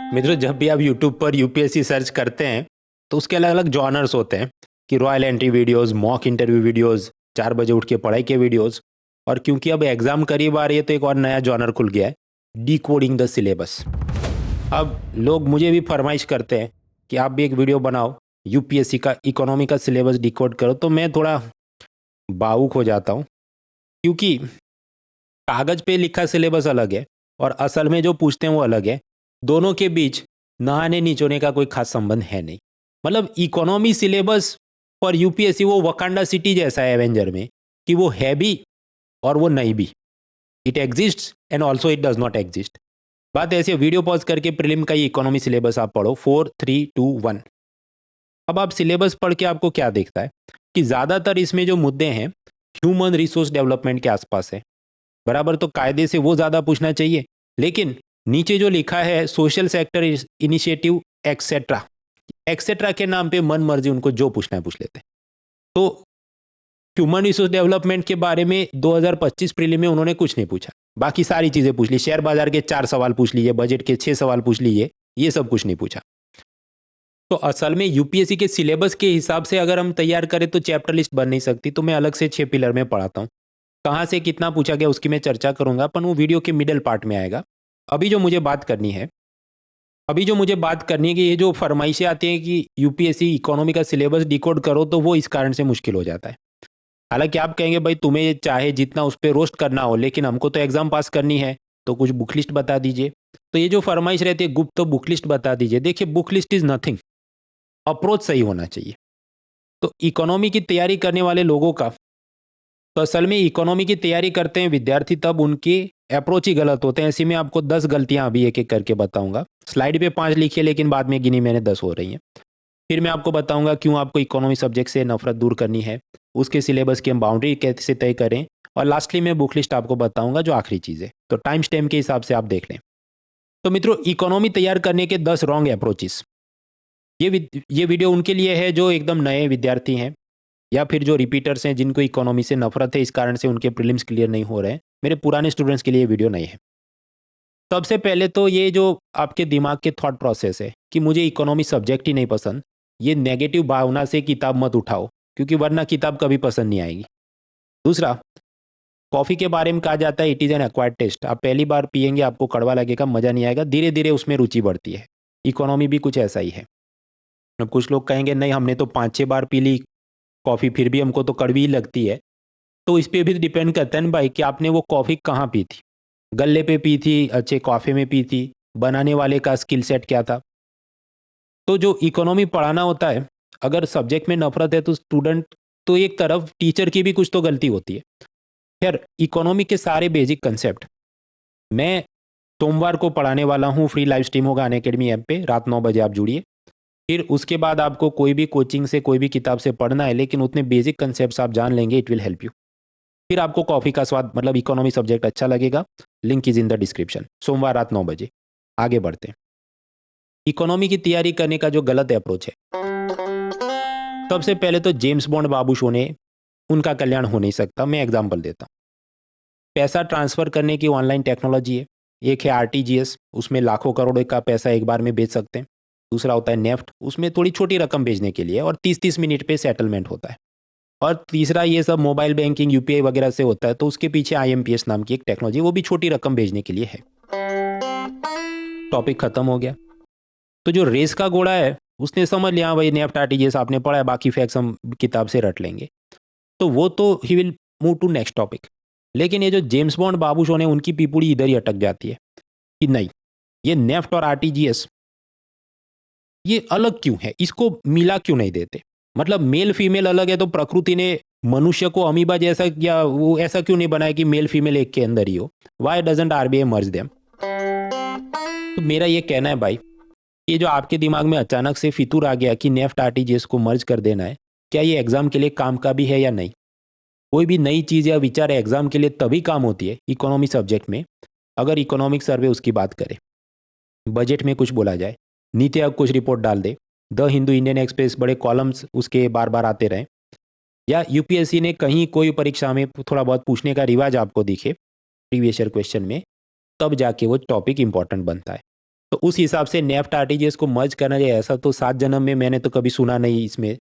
मित्रों, जब भी आप यूट्यूब पर यूपीएससी सर्च करते हैं तो उसके अलग अलग जॉनर्स होते हैं कि royal entry videos, mock interview videos, 4 बजे उठ के पढ़ाई के वीडियोस। और क्योंकि अब एग्जाम करीब आ रही है तो एक और नया जॉनर खुल गया है, डी कोडिंग द सिलेबस। अब लोग मुझे भी फरमाइश करते हैं कि आप भी एक वीडियो बनाओ, यूपीएससी का इकोनॉमी का सिलेबस डिकोड करो। तो मैं थोड़ा भावुक हो जाता हूँ, क्योंकि कागज पे लिखा सिलेबस अलग है और असल में जो पूछते हैं वो अलग है। दोनों के बीच नहाने निचोने का कोई खास संबंध है नहीं। मतलब इकोनॉमी सिलेबस फॉर यूपीएससी वो वकांडा सिटी जैसा है एवेंजर में, कि वो है भी और वो नहीं भी। It exist and also it does not exist. बात ऐसी है, वीडियो पॉज करके प्रीलिम का ये इकोनॉमी सिलेबस आप पढ़ो, 4 3 2 1। अब आप सिलेबस पढ़ के आपको क्या दिखता है कि ज़्यादातर इसमें जो मुद्दे हैं ह्यूमन रिसोर्स डेवलपमेंट के आसपास है। बराबर, तो कायदे से वो ज़्यादा पूछना चाहिए, लेकिन नीचे जो लिखा है social sector initiative etcetera, etcetera के नाम पे मन मर्जी उनको जो पूछना है पूछ लेते हैं। तो ह्यूमन रिसोर्स डेवलपमेंट के बारे में 2025 प्रीलिम में उन्होंने कुछ नहीं पूछा, बाकी सारी चीज़ें पूछ ली। शेयर बाजार के 4 सवाल पूछ लिए, बजट के 6 सवाल पूछ लिए, ये सब कुछ नहीं पूछा। तो असल में यूपीएससी के सिलेबस के हिसाब से अगर हम तैयार करें तो चैप्टर लिस्ट बन नहीं सकती। तो मैं अलग से 6 पिलर में पढ़ाता हूँ। कहाँ से कितना पूछा गया उसकी मैं चर्चा करूंगा, अपन वो वीडियो के मिडल पार्ट में आएगा। अभी जो मुझे बात करनी है कि ये जो फरमाइशें आती हैं कि यूपीएससी इकोनॉमी का सिलेबस डिकोड करो, तो वो इस कारण से मुश्किल हो जाता है। हालांकि आप कहेंगे भाई तुम्हें चाहे जितना उस पर रोस्ट करना हो, लेकिन हमको तो एग्जाम पास करनी है, तो कुछ बुक लिस्ट बता दीजिए। तो ये जो फरमाइश रहती है गुप्त, तो बुक लिस्ट बता दीजिए। देखिए, book list is nothing, approach सही होना चाहिए। तो इकोनॉमी की तैयारी करने वाले लोगों का, तो असल में इकोनॉमी की तैयारी करते हैं विद्यार्थी तब उनके अप्रोच ही गलत होते हैं। ऐसी में आपको 10 गलतियां अभी एक एक करके बताऊंगा। स्लाइड पे 5 लिखी है, लेकिन बाद में गिनी मैंने 10 हो रही हैं। फिर मैं आपको बताऊंगा क्यों आपको इकोनॉमी सब्जेक्ट से नफरत दूर करनी है, उसके सिलेबस की हम बाउंड्री कैसे तय करें, और लास्टली मैं बुक लिस्ट आपको बताऊंगा जो आखिरी चीज़ है। तो टाइम स्टैम्प के हिसाब से आप देख लें। तो मित्रों, इकोनॉमी तैयार करने के 10 रॉन्ग अप्रोचेस। ये वीडियो उनके लिए है जो एकदम नए विद्यार्थी हैं, या फिर जो रिपीटर्स हैं जिनको इकोनॉमी से नफरत है, इस कारण से उनके प्रीलिम्स क्लियर नहीं हो रहे हैं। मेरे पुराने स्टूडेंट्स के लिए ये वीडियो नहीं है। सबसे पहले तो ये जो आपके दिमाग के थॉट प्रोसेस है कि मुझे इकोनॉमी सब्जेक्ट ही नहीं पसंद, ये नेगेटिव भावना से किताब मत उठाओ, क्योंकि वरना किताब कभी पसंद नहीं आएगी। दूसरा, कॉफ़ी के बारे में कहा जाता है it is an acquired taste. आप पहली बार पियेंगे आपको कड़वा लगेगा, मज़ा नहीं आएगा, धीरे धीरे उसमें रुचि बढ़ती है। इकोनॉमी भी कुछ ऐसा ही है। अब कुछ लोग कहेंगे नहीं, हमने तो 5-6 बार पी ली कॉफ़ी, फिर भी हमको तो कड़वी ही लगती है। तो इस पे भी डिपेंड करता है ना भाई कि आपने वो कॉफ़ी कहाँ पी थी। गल्ले पे पी थी, अच्छे कॉफ़ी में पी थी, बनाने वाले का स्किल सेट क्या था। तो जो इकोनॉमी पढ़ाना होता है, अगर सब्जेक्ट में नफरत है तो स्टूडेंट, तो एक तरफ टीचर की भी कुछ तो गलती होती है। खैर, इकोनॉमी के सारे बेसिक कंसेप्ट मैं सोमवार को पढ़ाने वाला हूँ। फ्री लाइव स्ट्रीम होगा अनअकैडमी ऐप पे, रात 9 बजे आप जुड़िए। फिर उसके बाद आपको कोई भी कोचिंग से कोई भी किताब से पढ़ना है, लेकिन उतने बेसिक कंसेप्ट आप जान लेंगे, इट विल हेल्प यू। फिर आपको कॉफ़ी का स्वाद, मतलब इकोनॉमी सब्जेक्ट अच्छा लगेगा। Link is in the description. सोमवार रात 9 बजे। आगे बढ़ते हैं। इकोनॉमी की तैयारी करने का जो गलत अप्रोच है, सबसे पहले तो जेम्स बॉन्ड बाबू शो ने, उनका कल्याण हो नहीं सकता। मैं एग्जांपल देता हूँ। पैसा ट्रांसफ़र करने की ऑनलाइन टेक्नोलॉजी है। एक है आरटीजीएस, उसमें लाखों करोड़ का पैसा एक बार में भेज सकते हैं। दूसरा होता है नेफ्ट, उसमें थोड़ी छोटी रकम भेजने के लिए, और 30-30 मिनट पे सेटलमेंट होता है। और तीसरा ये सब मोबाइल बैंकिंग यूपीआई वगैरह से होता है, तो उसके पीछे आईएमपीएस नाम की एक टेक्नोलॉजी, वो भी छोटी रकम भेजने के लिए है। टॉपिक खत्म हो गया। तो जो रेस का घोड़ा है उसने समझ लिया, हाँ भाई नेफ्ट आरटीजीएस आपने पढ़ा है, बाकी फैक्ट्स हम किताब से रट लेंगे, तो वो तो ही will move to next topic. लेकिन ये जो जेम्स बॉन्ड बाबू शो ने, उनकी पीपुड़ी इधर ही अटक जाती है कि नहीं, ये नेफ्ट और आरटीजीएस ये अलग क्यों है, इसको मिला क्यों नहीं देते। मतलब मेल फीमेल अलग है, तो प्रकृति ने मनुष्य को अमीबा जैसा, या वो ऐसा क्यों नहीं बनाया कि मेल फीमेल एक के अंदर ही हो। Why doesn't RBI merge them. तो मेरा ये कहना है भाई, ये जो आपके दिमाग में अचानक से फितूर आ गया कि नेफ्ट आरटीजीएस को मर्ज कर देना है, क्या ये एग्जाम के लिए काम का भी है या नहीं। कोई भी नई चीज़ या विचार एग्जाम के लिए तभी काम होती है इकोनॉमी सब्जेक्ट में, अगर इकोनॉमिक सर्वे उसकी बात करे, बजट में कुछ बोला जाए, नीति आयोग कुछ रिपोर्ट डाल दे, द हिंदू, इंडियन एक्सप्रेस बड़े कॉलम्स उसके बार बार आते रहें, या यूपीएससी ने कहीं कोई परीक्षा में थोड़ा बहुत पूछने का रिवाज आपको दिखे प्रीवियस ईयर क्वेश्चन में, तब जाके वो टॉपिक इंपॉर्टेंट बनता है। तो उस हिसाब से नेफ्ट आरटीजीएस को मर्ज करना चाहिए, ऐसा तो 7 जन्म में मैंने तो कभी सुना नहीं इसमें,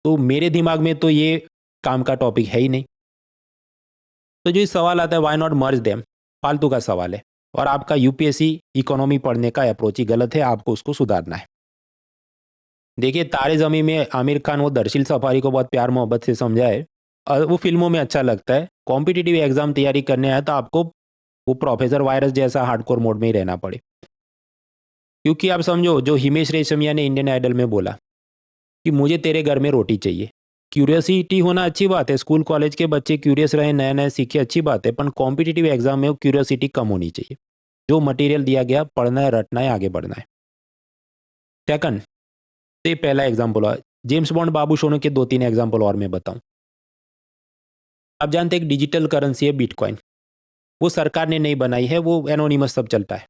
तो मेरे दिमाग में तो ये काम का टॉपिक है ही नहीं। तो जो सवाल आता है व्हाई नॉट मर्ज देम, फालतू का सवाल है, और आपका यूपीएससी इकोनॉमी पढ़ने का अप्रोच ही गलत है, आपको उसको सुधारना है। देखिए तारे ज़मीं में आमिर खान वो दरशील सफारी को बहुत प्यार मोहब्बत से समझाए, और वो फिल्मों में अच्छा लगता है। कॉम्पिटिटिव एग्जाम तैयारी करने आए तो आपको वो प्रोफेसर वायरस जैसा हार्डकोर मोड में ही रहना पड़े। क्योंकि आप समझो जो हिमेश रेशमिया ने इंडियन आइडल में बोला कि मुझे तेरे घर में रोटी चाहिए, क्यूरियोसिटी होना अच्छी बात है, स्कूल कॉलेज के बच्चे क्यूरियस रहे, नया नया सीखे, अच्छी बात है, पर कॉम्पिटिटिव एग्जाम में वो क्यूरियोसिटी कम होनी चाहिए। जो मटेरियल दिया गया पढ़ना है, रटना है, आगे बढ़ना है। सेकंड, तो ये पहला एग्जाम्पल हुआ। जेम्स बॉन्ड बाबू सोनू के 2-3 एग्जाम्पल और मैं बताऊं। आप जानते हैं एक डिजिटल करेंसी है बिटकॉइन, वो सरकार ने नहीं बनाई है, वो एनोनिमस सब चलता है,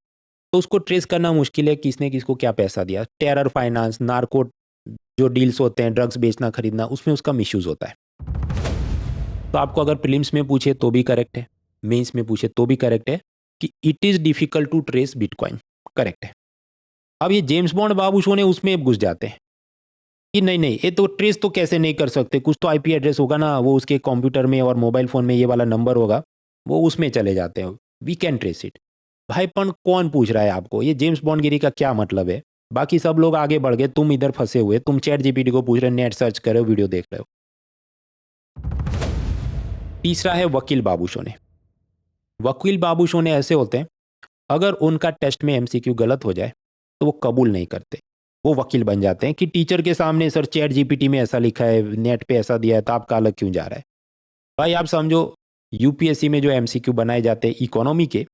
तो उसको ट्रेस करना मुश्किल है किसने किसको क्या पैसा दिया। टेरर फाइनेंस, नार्को जो डील्स होते हैं, ड्रग्स बेचना खरीदना, उसमें उसका मिसयूज होता है। तो आपको अगर प्रीलिम्स में पूछे तो भी करेक्ट है, मेंस में पूछे तो भी करेक्ट है कि it is difficult to trace bitcoin, correct है। अब ये जेम्स बॉन्ड बाबू शो ने उसमें घुस जाते हैं कि नहीं नहीं ये तो ट्रेस तो कैसे नहीं कर सकते, कुछ तो आईपी एड्रेस होगा ना, वो उसके कंप्यूटर में और मोबाइल फोन में ये वाला नंबर होगा, वो उसमें चले जाते हैं, वी कैन ट्रेस इट। भाई पण कौन पूछ रहा है आपको, ये जेम्स बॉन्ड गिरी का क्या मतलब है। बाकी सब लोग आगे बढ़ गए, तुम इधर फंसे हुए, तुम चैट जीपीटी को पूछ रहे हो, नेट सर्च कर रहे हो, वीडियो देख रहे हो। तीसरा है वकील बाबू सोने। वकील बाबू सोने ऐसे होते हैं, अगर उनका टेस्ट में एमसीक्यू गलत हो जाए तो वो कबूल नहीं करते, वो वकील बन जाते हैं कि टीचर के सामने सर चैट जीपीटी में ऐसा लिखा है, नेट पे ऐसा दिया है, तो आपका अलग क्यों जा रहा है। भाई आप समझो यूपीएससी में जो एमसीक्यू बनाए जाते हैं इकोनॉमी के,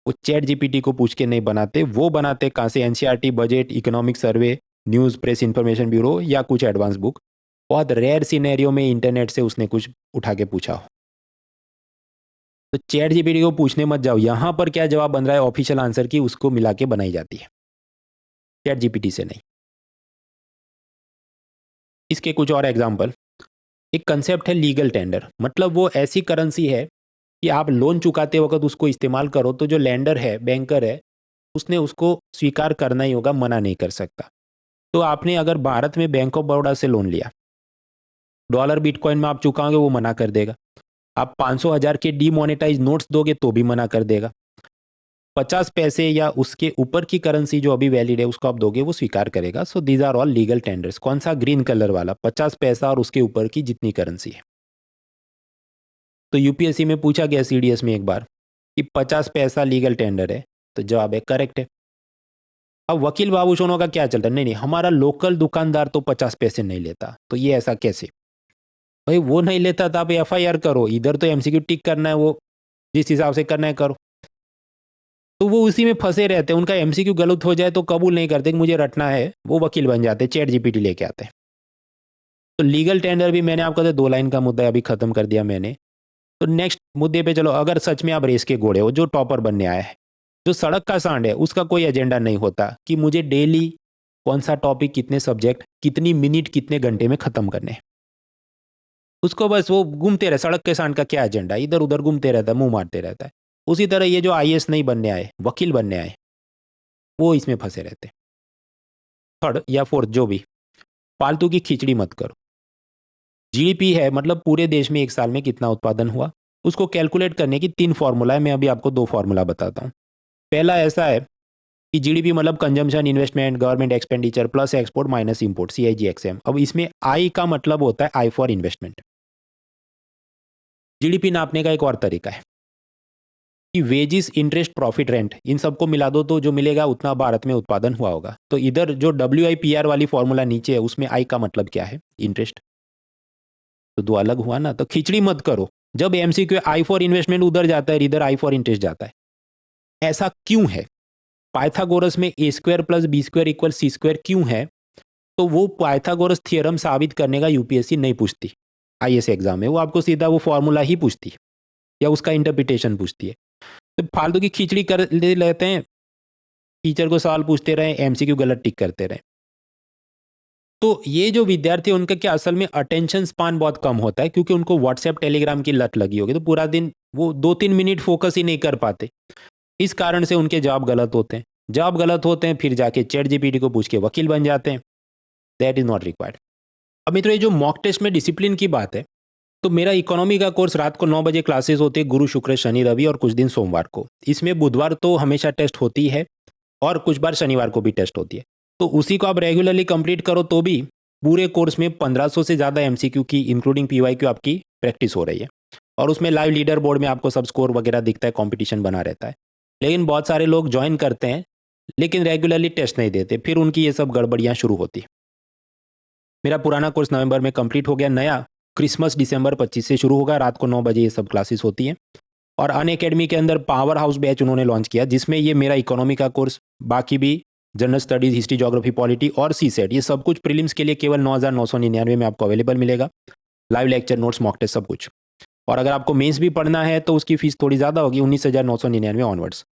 वो चैट जीपीटी को पूछ के नहीं बनाते, वो बनाते कहाँ से, NCERT, budget, economic survey, news, press information bureau या कुछ एडवांस बुक। बहुत रेयर सिनेरियो में इंटरनेट से उसने कुछ उठा के पूछा हो। तो चैट जीपीटी को पूछने मत जाओ, यहाँ पर क्या जवाब बन रहा है ऑफिशियल आंसर की, उसको मिला के बनाई जाती है, चैट जीपीटी से नहीं। इसके कुछ और एग्जाम्पल, एक कंसेप्ट है लीगल टेंडर, मतलब वो ऐसी करेंसी है कि आप लोन चुकाते वक्त उसको इस्तेमाल करो तो जो लैंडर है, बैंकर है, उसने उसको स्वीकार करना ही होगा, मना नहीं कर सकता। तो आपने अगर भारत में बैंक ऑफ बड़ौदा से लोन लिया, डॉलर बिटकॉइन में आप चुकाओगे, वो मना कर देगा। आप 500,000 के डीमोनेटाइज नोट्स दोगे तो भी मना कर देगा। 50 पैसे या उसके ऊपर की करेंसी जो अभी वैलिड है उसको आप दोगे, वो स्वीकार करेगा। So these are all legal tenders. कौन सा, ग्रीन कलर वाला, 50 पैसा और उसके ऊपर की जितनी करेंसी है। तो यूपीएससी में पूछा गया सीडीएस में एक बार कि 50 पैसा लीगल टेंडर है, तो जवाब है करेक्ट है। अब वकील बाबू सोनों का क्या चलता है, नहीं नहीं हमारा लोकल दुकानदार तो 50 पैसे नहीं लेता, तो ये ऐसा कैसे। भाई वो नहीं लेता तो आप एफआईआर करो, इधर तो एमसीक्यू टिक करना है, वो जिस हिसाब से करना है करो। तो वो उसी में फंसे रहते हैं, उनका एमसीक्यू गलत हो जाए तो कबूल नहीं करते कि मुझे रटना है, वो वकील बन जाते, चैट जीपीटी लेके आते हैं। तो लीगल टेंडर भी मैंने आपको 2 लाइन का मुद्दा अभी खत्म कर दिया मैंने। तो नेक्स्ट मुद्दे पे चलो, अगर सच में आप रेस के घोड़े हो, जो टॉपर बनने आया है, जो सड़क का सांड है, उसका कोई एजेंडा नहीं होता कि मुझे डेली कौन सा टॉपिक, कितने सब्जेक्ट, कितनी मिनट, कितने घंटे में खत्म करने हैं। उसको बस वो घूमते रहे, सड़क के सांड का क्या एजेंडा, इधर उधर घूमते रहता है, मुंह मारते रहता है। उसी तरह ये जो आईएएस नहीं बनने आए, वकील बनने आए, वो इसमें फंसे रहते हैं। थर्ड या फोर्थ जो भी, फालतू की खिचड़ी मत करो। जीडीपी है, मतलब पूरे देश में एक साल में कितना उत्पादन हुआ, उसको कैलकुलेट करने की 3 फॉर्मूला है, मैं अभी आपको 2 फॉर्मूला बताता हूँ। पहला ऐसा है कि जीडीपी मतलब consumption, investment, government expenditure plus export minus import, CIGXM। अब इसमें आई का मतलब होता है आई फॉर इन्वेस्टमेंट। जीडीपी नापने का एक और तरीका है कि वेजिस, इंटरेस्ट, प्रॉफिट, रेंट, इन सबको मिला दो तो जो मिलेगा उतना भारत में उत्पादन हुआ होगा। तो इधर जो WIPR वाली फॉर्मूला नीचे है, उसमें आई का मतलब क्या है, इंटरेस्ट। तो 2 अलग हुआ ना, तो खिचड़ी मत करो। जब एमसीक्यू आई फॉर इन्वेस्टमेंट उधर जाता है, इधर आई फॉर इंटरेस्ट जाता है, ऐसा क्यों है। पाइथागोरस में A² + B² = C² क्यों है, तो वो पाइथागोरस थियरम साबित करने का यूपीएससी नहीं पूछती आईएएस एग्जाम में, वो आपको सीधा वो फॉर्मूला ही पूछती है या उसका इंटरप्रिटेशन पूछती है। तो फालतू की खिचड़ी कर लेते हैं, टीचर को सवाल पूछते रहे, एमसीक्यू गलत टिक करते रहे। तो ये जो विद्यार्थी उनका क्या असल में अटेंशन स्पान बहुत कम होता है, क्योंकि उनको व्हाट्सएप, टेलीग्राम की लत लगी होगी, तो पूरा दिन वो 2-3 मिनट फोकस ही नहीं कर पाते, इस कारण से उनके जवाब गलत होते हैं। जब गलत होते हैं फिर जाके चैट जीपीटी को पूछ के वकील बन जाते हैं। That is not required. अब मित्रों, ये जो मॉक टेस्ट में डिसिप्लिन की बात है, तो मेरा इकोनॉमी का कोर्स रात को 9 बजे क्लासेस होते हैं, गुरु शुक्र शनि रवि और कुछ दिन सोमवार को। इसमें बुधवार तो हमेशा टेस्ट होती है और कुछ बार शनिवार को भी टेस्ट होती है। तो उसी को आप रेगुलरली कंप्लीट करो तो भी पूरे कोर्स में 1500 से ज़्यादा एमसीक्यू की इंक्लूडिंग पीवाईक्यू आपकी प्रैक्टिस हो रही है। और उसमें लाइव लीडर बोर्ड में आपको सब स्कोर वगैरह दिखता है, कंपटीशन बना रहता है। लेकिन बहुत सारे लोग ज्वाइन करते हैं लेकिन रेगुलरली टेस्ट नहीं देते, फिर उनकी ये सब गड़बड़ियाँ शुरू होती। मेरा पुराना कोर्स नवंबर में कंप्लीट हो गया, नया क्रिसमस दिसंबर 25 से शुरू होगा, रात को 9 बजे ये सब क्लासेस होती हैं। और अन अकेडमी के अंदर पावर हाउस बैच उन्होंने लॉन्च किया, जिसमें ये मेरा इकोनॉमी का कोर्स, बाकी भी general studies, history, geography, polity और सी सेट, ये सब कुछ प्रीलिम्स के लिए केवल 9,999 में आपको अवेलेबल मिलेगा। Live lecture, notes, mock test, सब कुछ। और अगर आपको मेंस भी पढ़ना है तो उसकी फीस थोड़ी ज़्यादा होगी, 19,999 ऑनवर्ड्स।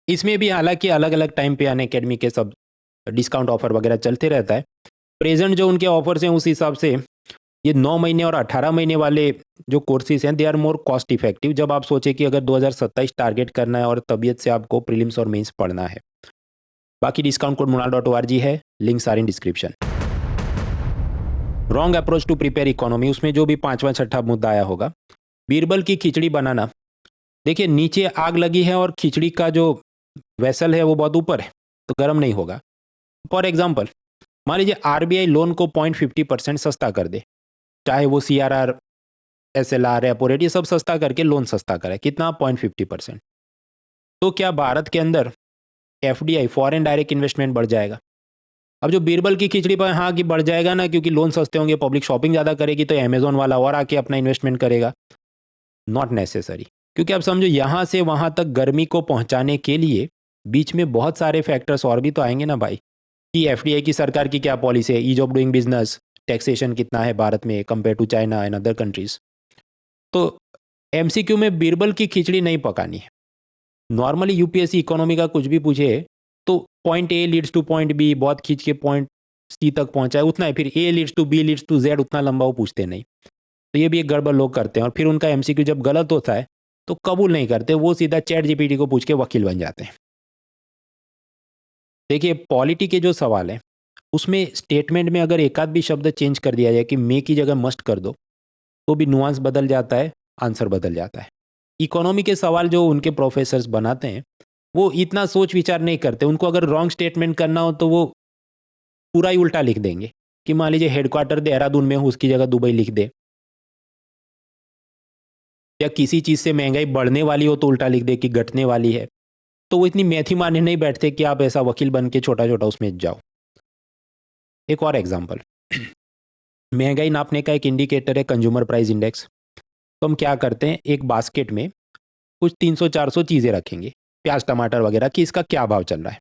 इसमें भी हालांकि अलग अलग टाइम पे अन अकेडमी के सब डिस्काउंट ऑफर वगैरह चलते रहता है। प्रेजेंट जो उनके ऑफर्स हैं उस हिसाब से ये 9 महीने और 18 महीने वाले जो कोर्सेज हैं they are more cost effective, जब आप सोचें कि अगर 2027 टारगेट करना है और तबीयत से आपको प्रीलिम्स और मेंस पढ़ना है। बाकी डिस्काउंट कोड munal.org है, links are in description. Wrong approach to prepare economy, उसमें जो भी 5वां 6ठा मुद्दा आया होगा, बीरबल की खिचड़ी बनाना। देखिए, नीचे आग लगी है और खिचड़ी का जो वेसल है वो बहुत ऊपर है, तो गर्म नहीं होगा। फॉर एग्जाम्पल, मान लीजिए आरबीआई लोन को 0.50% सस्ता कर दे, चाहे वो CRR, SLR, रेपो रेट, ये सब सस्ता करके लोन सस्ता करे। कितना? 0.50%। तो क्या भारत के अंदर FDI, फॉरेन डायरेक्ट इन्वेस्टमेंट बढ़ जाएगा? अब जो बीरबल की खिचड़ी पर हाँ कि बढ़ जाएगा ना, क्योंकि लोन सस्ते होंगे, पब्लिक शॉपिंग ज़्यादा करेगी, तो अमेजोन वाला और आके अपना इन्वेस्टमेंट करेगा। नॉट नेसेसरी, क्योंकि आप समझो यहाँ से वहाँ तक गर्मी को पहुँचाने के लिए बीच में बहुत सारे फैक्टर्स और भी तो आएंगे ना भाई, कि FDI की सरकार की क्या पॉलिसी है, ease of doing business, taxation कितना है भारत में compare to China and other countries. तो MCQ में बीरबल की खिचड़ी नहीं पकानी है। नॉर्मली UPSC इकोनॉमी का कुछ भी पूछे तो point A leads two point B, बहुत खींच के पॉइंट C तक पहुंचाए, उतना है। फिर A leads to B leads to Z, उतना लंबा वो पूछते नहीं। तो ये भी एक गड़बड़ लोग करते हैं, और फिर उनका MCQ जब गलत होता है तो कबूल नहीं करते, वो सीधा चैट जीपीटी को पूछ के वकील बन जाते हैं। देखिए, पॉलिटी के जो सवाल हैं उसमें स्टेटमेंट में अगर एक आध भी शब्द चेंज कर दिया जाए कि मे की जगह मस्ट कर दो, तो भी नुआंस बदल जाता है, आंसर बदल जाता है। इकोनॉमी के सवाल जो उनके प्रोफेसर्स बनाते हैं वो इतना सोच विचार नहीं करते। उनको अगर रॉन्ग स्टेटमेंट करना हो तो वो पूरा ही उल्टा लिख देंगे, कि मान लीजिए हेडक्वार्टर देहरादून में हो, उसकी जगह दुबई लिख दे, या किसी चीज़ से महंगाई बढ़ने वाली हो तो उल्टा लिख दे कि घटने वाली है। तो वो इतनी मैथी मारने नहीं बैठते कि आप ऐसा वकील बन के छोटा छोटा उसमें जाओ। एक और एग्जाम्पल, महंगाई नापने का एक इंडिकेटर है कंज्यूमर प्राइस इंडेक्स। तो हम क्या करते हैं, एक बास्केट में कुछ 300-400 चीज़ें रखेंगे, प्याज टमाटर वगैरह, कि इसका क्या भाव चल रहा है।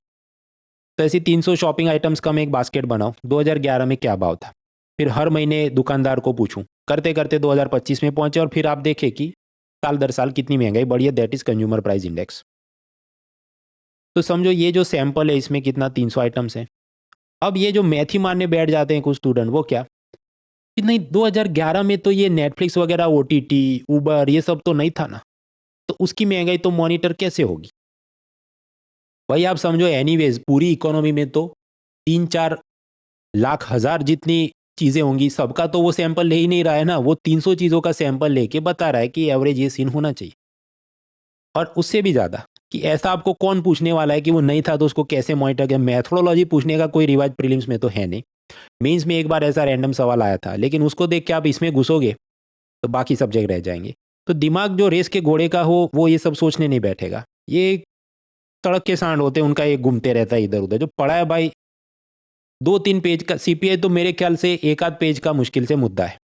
तो ऐसी 300 शॉपिंग आइटम्स का मैं एक बास्केट बनाऊँ, 2011 में क्या भाव था, फिर हर महीने दुकानदार को पूछूं, करते करते 2025 में पहुंचे, और फिर आप देखें कि साल दर साल कितनी महंगाई बढ़ी है। That is consumer price index. तो समझो ये जो सैंपल है इसमें कितना, 300 आइटम्स हैं। अब ये जो मैथी मारने बैठ जाते हैं कुछ स्टूडेंट, वो क्या कि नहीं 2011 में तो ये नेटफ्लिक्स वगैरह, OTT, उबर, ये सब तो नहीं था ना, तो उसकी महंगाई तो मॉनिटर कैसे होगी। भाई आप समझो, एनीवेज पूरी इकोनॉमी में तो 3-4 लाख हजार जितनी चीज़ें होंगी, सबका तो वो सैंपल ले ही नहीं रहा है ना। वो 300 चीज़ों का सैंपल लेके बता रहा है कि एवरेज ये सीन होना चाहिए। और उससे भी ज़्यादा कि ऐसा आपको कौन पूछने वाला है कि वो नहीं था तो उसको कैसे मॉनिटर किया। मैथोडोलॉजी पूछने का कोई रिवाज प्रीलिम्स में तो है नहीं। मेंस में एक बार ऐसा रैंडम सवाल आया था, लेकिन उसको देख के आप इसमें घुसोगे तो बाकी सब्जेक्ट रह जाएंगे। तो दिमाग जो रेस के घोड़े का हो वो ये सब सोचने नहीं बैठेगा। ये सड़क के सांड होते हैं, उनका एक घूमते रहता है इधर उधर। जो पढ़ा है भाई 2-3 पेज का CPI, तो मेरे ख्याल से एक आध पेज का मुश्किल से मुद्दा है,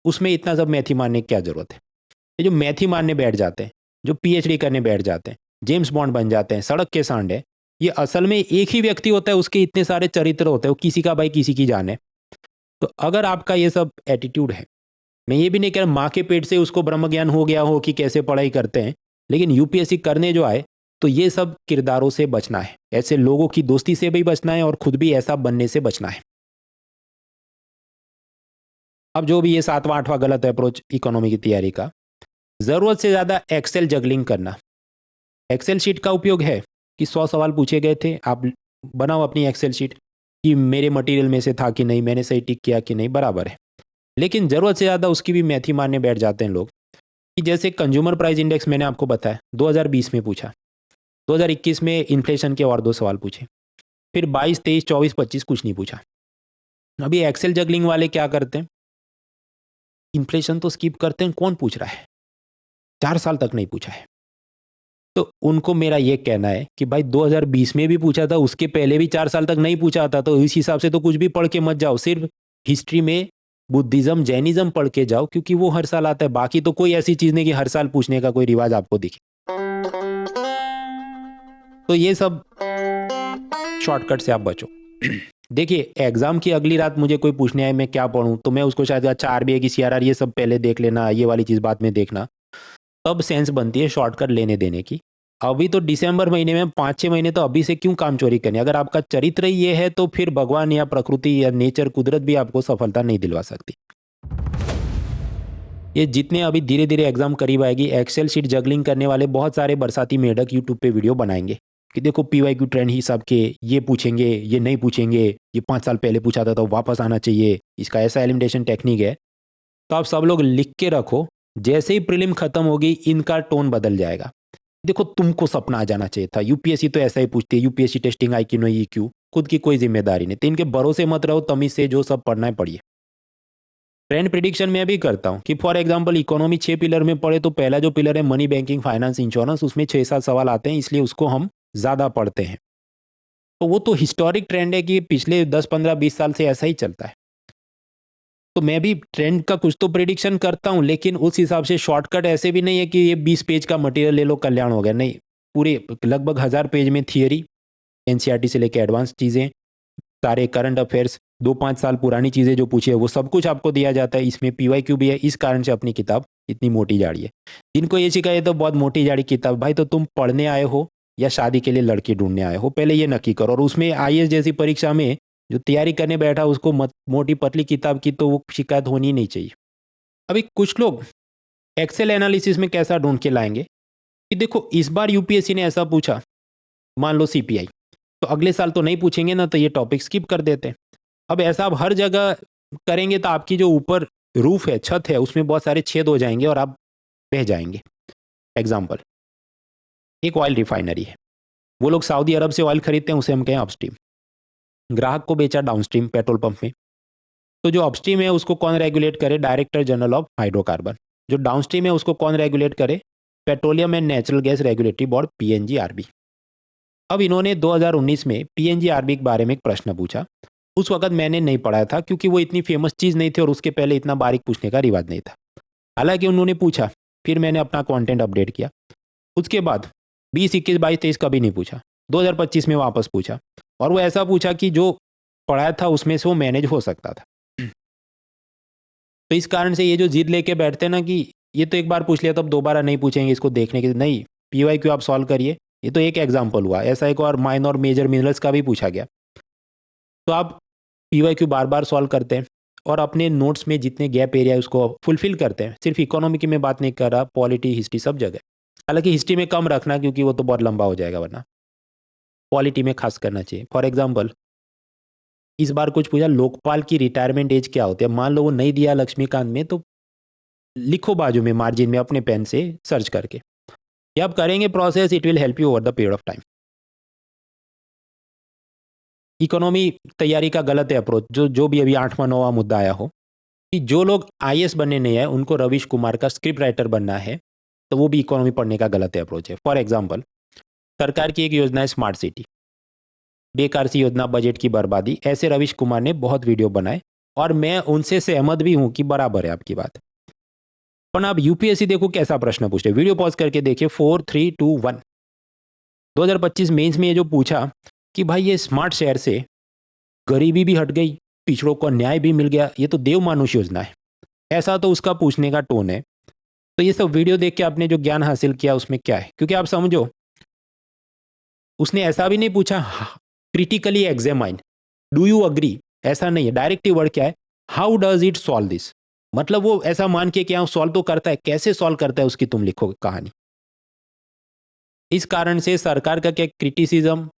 उसमें इतना सब मैथी मारने की क्या जरूरत है। ये जो मैथी मारने बैठ जाते हैं, जो PhD करने बैठ जाते हैं, जेम्स बॉन्ड बन जाते हैं, सड़क के सांड है, ये असल में एक ही व्यक्ति होता है, उसके इतने सारे चरित्र होते हैं, वो किसी का भाई किसी की जान है। तो अगर आपका ये सब एटीट्यूड है, मैं ये भी नहीं कह रहा माँ के पेट से उसको ब्रह्म ज्ञान हो गया हो कि कैसे पढ़ाई करते हैं, लेकिन UPSC करने जो आए तो ये सब किरदारों से बचना है, ऐसे लोगों की दोस्ती से भी बचना है और खुद भी ऐसा बनने से बचना है। अब जो भी ये 7वां 8वां गलत अप्रोच इकोनॉमी की तैयारी का, ज़रूरत से ज़्यादा एक्सेल जगलिंग करना। एक्सेल शीट का उपयोग है, कि 100 सवाल पूछे गए थे, आप बनाओ अपनी एक्सेल शीट कि मेरे मटेरियल में से था कि नहीं, मैंने सही टिक किया कि नहीं, बराबर है। लेकिन ज़रूरत से ज़्यादा उसकी भी मैथ ही मारने बैठ जाते हैं लोग, कि जैसे कंज्यूमर प्राइस इंडेक्स मैंने आपको बताया 2020 में पूछा, 2021 में इन्फ्लेशन के और 2 सवाल पूछे, फिर 22, 23, 24, 25 कुछ नहीं पूछा। अभी एक्सेल जगलिंग वाले क्या करते हैं, इन्फ्लेशन तो स्किप करते हैं, कौन पूछ रहा है, 4 साल तक नहीं पूछा है। तो उनको मेरा ये कहना है कि भाई 2020 में भी पूछा था, उसके पहले भी 4 साल तक नहीं पूछा था, तो इस हिसाब से तो कुछ भी पढ़ के मत जाओ, सिर्फ हिस्ट्री में बुद्धिज्म जैनिज्म पढ़ के जाओ, क्योंकि वो हर साल आता है। बाकी तो कोई ऐसी चीज नहीं कि हर साल पूछने का कोई रिवाज आपको दिखे। तो ये सब शॉर्टकट से आप बचो। देखिए, एग्जाम की अगली रात मुझे कोई पूछने आए मैं क्या पढ़ूं, तो मैं उसको शायद अच्छा आरबीआई की सीआरआर ये सब पहले देख लेना, ये वाली चीज बाद में देखना, तब सेंस बनती है शॉर्टकट लेने देने की। अभी तो दिसंबर महीने में 5-6 महीने तो अभी से क्यों काम चोरी करनी। अगर आपका चरित्र ही ये है तो फिर भगवान या प्रकृति या नेचर, कुदरत भी आपको सफलता नहीं दिलवा सकती। ये जितने अभी धीरे धीरे एग्जाम करीब आएगी, एक्सेल शीट जगलिंग करने वाले बहुत सारे बरसाती मेढक यूट्यूब पे वीडियो बनाएंगे कि देखो पीवाईक्यू ट्रेंड ही सबके, ये पूछेंगे, ये नहीं पूछेंगे, ये 5 साल पहले पूछा था तो वापस आना चाहिए, इसका ऐसा एलिमिनेशन टेक्निक है। तो आप सब लोग लिख के रखो, जैसे ही प्रीलिम खत्म होगी इनका टोन बदल जाएगा। देखो तुमको सपना आ जाना चाहिए था, यूपीएससी तो ऐसा ही पूछती है, यूपीएससी टेस्टिंग आई कि नहीं क्यों, खुद की कोई जिम्मेदारी नहीं। तो इनके भरोसे मत रहो, तमीज से जो सब पढ़ना है पढ़िए। ट्रेंड प्रिडिक्शन मैं भी करता हूँ कि फॉर एग्जांपल इकोनॉमी 6 पिलर में पढ़े, तो पहला जो पिलर है मनी, बैंकिंग, फाइनेंस, इंश्योरेंस, उसमें 6-7 सवाल आते हैं, इसलिए उसको हम ज़्यादा पढ़ते हैं। तो वो तो हिस्टोरिक ट्रेंड है कि पिछले 10, 15, 20 साल से ऐसा ही चलता है। तो मैं भी ट्रेंड का कुछ तो प्रिडिक्शन करता हूँ, लेकिन उस हिसाब से शॉर्टकट ऐसे भी नहीं है कि ये 20 पेज का मटेरियल ले लो कल्याण हो गया, नहीं। पूरे लगभग 1000 पेज में थियरी, एनसीईआरटी से लेकर एडवांस चीज़ें, सारे करंट अफेयर्स, 2-5 साल पुरानी चीज़ें जो पूछी है वो सब कुछ आपको दिया जाता है। इसमें पीवाईक्यू भी है, इस कारण से अपनी किताब इतनी मोटी जाड़ी है। जिनको ये शिकायत है तो बहुत मोटी जाड़ी किताब, भाई तो तुम पढ़ने आए हो या शादी के लिए लड़की ढूंढने आए हो, पहले ये नक्की करो। और उसमें आईएएस जैसी परीक्षा में जो तैयारी करने बैठा उसको मोटी पतली किताब की तो वो शिकायत होनी ही नहीं चाहिए। अभी कुछ लोग एक्सेल एनालिसिस में कैसा ढूंढ के लाएंगे कि देखो इस बार यूपीएससी ने ऐसा पूछा, मान लो सीपीआई, तो अगले साल तो नहीं पूछेंगे ना, तो ये टॉपिक स्किप कर देते हैं। अब ऐसा आप हर जगह करेंगे तो आपकी जो ऊपर रूफ है, छत है, उसमें बहुत सारे छेद हो जाएंगे और आप बह जाएंगे। एग्जाम्पल, एक ऑयल रिफाइनरी है, वो लोग सऊदी अरब से ऑयल खरीदते हैं, उसे हम कहें अपस्ट्रीम। ग्राहक को बेचा डाउनस्ट्रीम पेट्रोल पंप में। तो जो अपस्ट्रीम है उसको कौन रेगुलेट करे, डायरेक्टर जनरल ऑफ हाइड्रोकार्बन। जो डाउनस्ट्रीम है उसको कौन रेगुलेट करे, petroleum and natural gas regulatory board, PNGRB. अब इन्होंने 2019 में पीएनजीआरबी के बारे में एक प्रश्न पूछा। उस वक्त मैंने नहीं पढ़ा था क्योंकि वो इतनी फेमस चीज़ नहीं थी और उसके पहले इतना बारीक पूछने का रिवाज नहीं था। हालांकि उन्होंने पूछा, फिर मैंने अपना कंटेंट अपडेट किया। उसके बाद 20, 21, 22, 23 कभी नहीं पूछा, 2025 में वापस पूछा, और वो ऐसा पूछा कि जो पढ़ाया था उसमें से वो मैनेज हो सकता था। तो इस कारण से ये जो जिद लेके बैठते हैं ना कि ये तो एक बार पूछ लिया तो अब दोबारा नहीं पूछेंगे इसको देखने के, नहीं, पीवाईक्यू आप सॉल्व करिए। ये तो एक एग्जाम्पल हुआ, ऐसा एक और माइनर और मेजर मिनरल्स का भी पूछा गया। तो आप पीवाईक्यू बार बार सॉल्व करते हैं और अपने नोट्स में जितने गैप एरिया है उसको फुलफिल करते हैं। सिर्फ इकोनॉमी की मैं बात नहीं कर रहा, पॉलिटी, हिस्ट्री, सब जगह। हालांकि हिस्ट्री में कम रखना क्योंकि वो तो बहुत लंबा हो जाएगा, वरना पॉलिटी में खास करना चाहिए। फॉर एग्जाम्पल, इस बार कुछ पूछा लोकपाल की रिटायरमेंट एज क्या होती है, मान लो वो नहीं दिया लक्ष्मीकांत में, तो लिखो बाजू में मार्जिन में अपने पेन से सर्च करके। ये आप करेंगे process, it will help you over the period of time. Economy तैयारी का गलत है अप्रोच, जो भी अभी 8वां 9वां मुद्दा आया हो कि जो लोग आईएएस बनने नहीं है उनको रविश कुमार का स्क्रिप्ट राइटर बनना है, तो वो भी इकोनॉमी पढ़ने का गलत है अप्रोच है। फॉर एग्जाम्पल, सरकार की एक योजना है स्मार्ट सिटी, बेकार सी योजना, बजट की बर्बादी, ऐसे रविश कुमार ने बहुत वीडियो बनाए और मैं उनसे सहमत भी हूं कि बराबर है आपकी बात। पर आप यूपीएससी देखो कैसा प्रश्न पूछ रहे, वीडियो पॉज करके देखिए। 4, 3, 2, 1 2025 मेंस में ये जो पूछा कि भाई ये स्मार्ट शहर से गरीबी भी हट गई, पिछड़ों को न्याय भी मिल गया, ये तो देव मानुष योजना है, ऐसा तो उसका पूछने का टोन है। तो ये सब वीडियो देख के आपने जो ज्ञान हासिल किया उसमें क्या है, क्योंकि आप समझो उसने ऐसा भी नहीं पूछा critically examine, do you agree, ऐसा नहीं है। डायरेक्टिव वर्ड क्या है, how does it solve this, मतलब वो ऐसा मान के क्या सॉल्व तो करता है, कैसे सॉल्व करता है उसकी तुम लिखो कहानी। इस कारण से सरकार का क्या क्रिटिसिज्म,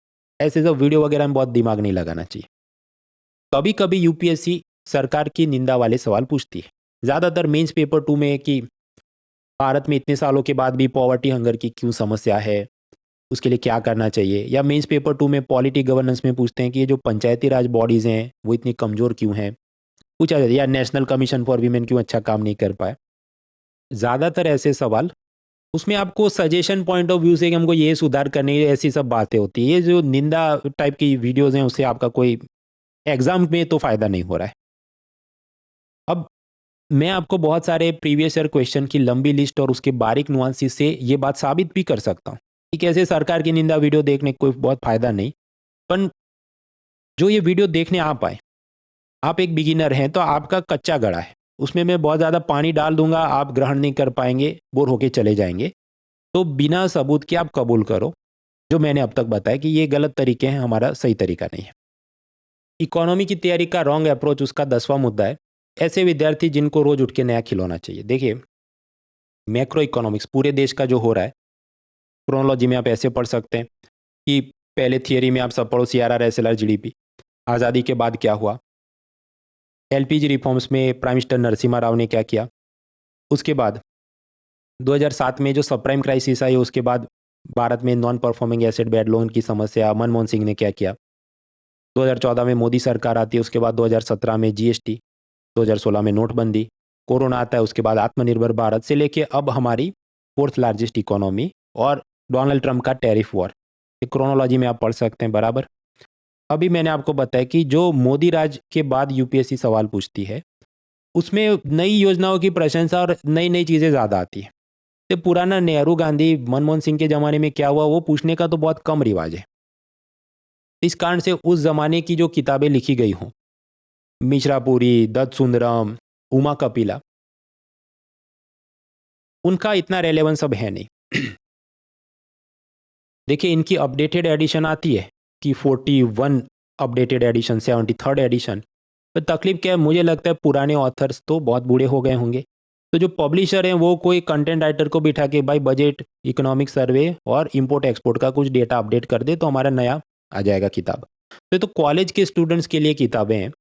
ऐसे सब वीडियो वगैरह में बहुत दिमाग नहीं लगाना चाहिए। कभी कभी यूपीएससी सरकार की निंदा वाले सवाल पूछती है। ज़्यादातर मेंस पेपर 2 में कि भारत में इतने सालों के बाद भी पॉवर्टी हंगर की क्यों समस्या है, उसके लिए क्या करना चाहिए। या मेंस पेपर 2 में पॉलिटी गवर्नेंस में पूछते हैं कि ये जो पंचायती राज बॉडीज़ हैं वो इतनी कमज़ोर क्यों हैं, पूछा जाता है। या नेशनल कमीशन फॉर वीमेन क्यों अच्छा काम नहीं कर पाया। ज़्यादातर ऐसे सवाल, उसमें आपको सजेशन पॉइंट ऑफ व्यू से कि हमको ये सुधार करने की, ऐसी सब बातें होती है। ये जो निंदा टाइप की वीडियोज़ हैं उससे आपका कोई एग्ज़ाम में तो फ़ायदा नहीं हो रहा है। अब मैं आपको बहुत सारे प्रीवियस ईयर क्वेश्चन की लंबी लिस्ट और उसके बारीक नुआंसेस से ये बात साबित भी कर सकता हूँ कि कैसे सरकार की निंदा वीडियो देखने का कोई बहुत फ़ायदा नहीं। पर जो ये वीडियो देखने आप आए, आप एक बिगिनर हैं तो आपका कच्चा गड़ा है, उसमें मैं बहुत ज़्यादा पानी डाल दूंगा, आप ग्रहण नहीं कर पाएंगे, बोर होके चले जाएंगे। तो बिना सबूत के आप कबूल करो जो मैंने अब तक बताया कि ये गलत तरीके हैं, हमारा सही तरीका नहीं है। इकोनॉमी की तैयारी का रॉन्ग अप्रोच उसका 10वां मुद्दा है। ऐसे विद्यार्थी जिनको रोज उठ के नया खिलौना चाहिए। देखिए, मैक्रो इकोनॉमिक्स पूरे देश का जो हो रहा है, क्रोनोलॉजी में आप ऐसे पढ़ सकते हैं कि पहले थियरी में आप सब पढ़ो CRR SLR GDP, आज़ादी के बाद क्या हुआ, LPG रिफॉर्म्स में प्राइम मिनिस्टर नरसिम्हा राव ने क्या किया, उसके बाद 2007 में जो सब प्राइम क्राइसिस आई उसके बाद भारत में non performing asset bad loan की समस्या, मनमोहन सिंह ने क्या किया। 2014 में मोदी सरकार आती है, उसके बाद 2017 में GST, 2016 में नोटबंदी, कोरोना आता है, उसके बाद आत्मनिर्भर भारत से लेके अब हमारी 4th लार्जेस्ट इकोनॉमी और डोनाल्ड ट्रंप का टैरिफ वॉर। ये क्रोनोलॉजी में आप पढ़ सकते हैं बराबर। अभी मैंने आपको बताया कि जो मोदी राज के बाद यूपीएससी सवाल पूछती है उसमें नई योजनाओं की प्रशंसा और नई नई चीज़ें ज़्यादा आती है। तो पुराना नेहरू गांधी मनमोहन सिंह के ज़माने में क्या हुआ वो पूछने का तो बहुत कम रिवाज है। इस कारण से उस ज़माने की जो किताबें लिखी गई हों, मिश्रापुरी, दत्त सुंदरम, उमा कपिला, उनका इतना रेलेवेंस अब है नहीं। देखिए, इनकी अपडेटेड एडिशन आती है कि 41 अपडेटेड एडिशन, 73rd एडिशन। पर तकलीफ क्या है, मुझे लगता है पुराने ऑथर्स तो बहुत बूढ़े हो गए होंगे, तो जो पब्लिशर हैं वो कोई कंटेंट राइटर को बिठा के भाई बजट, इकोनॉमिक सर्वे और इंपोर्ट एक्सपोर्ट का कुछ डेटा अपडेट कर दे तो हमारा नया आ जाएगा किताब। तो ये तो कॉलेज के स्टूडेंट्स के लिए किताबें हैं।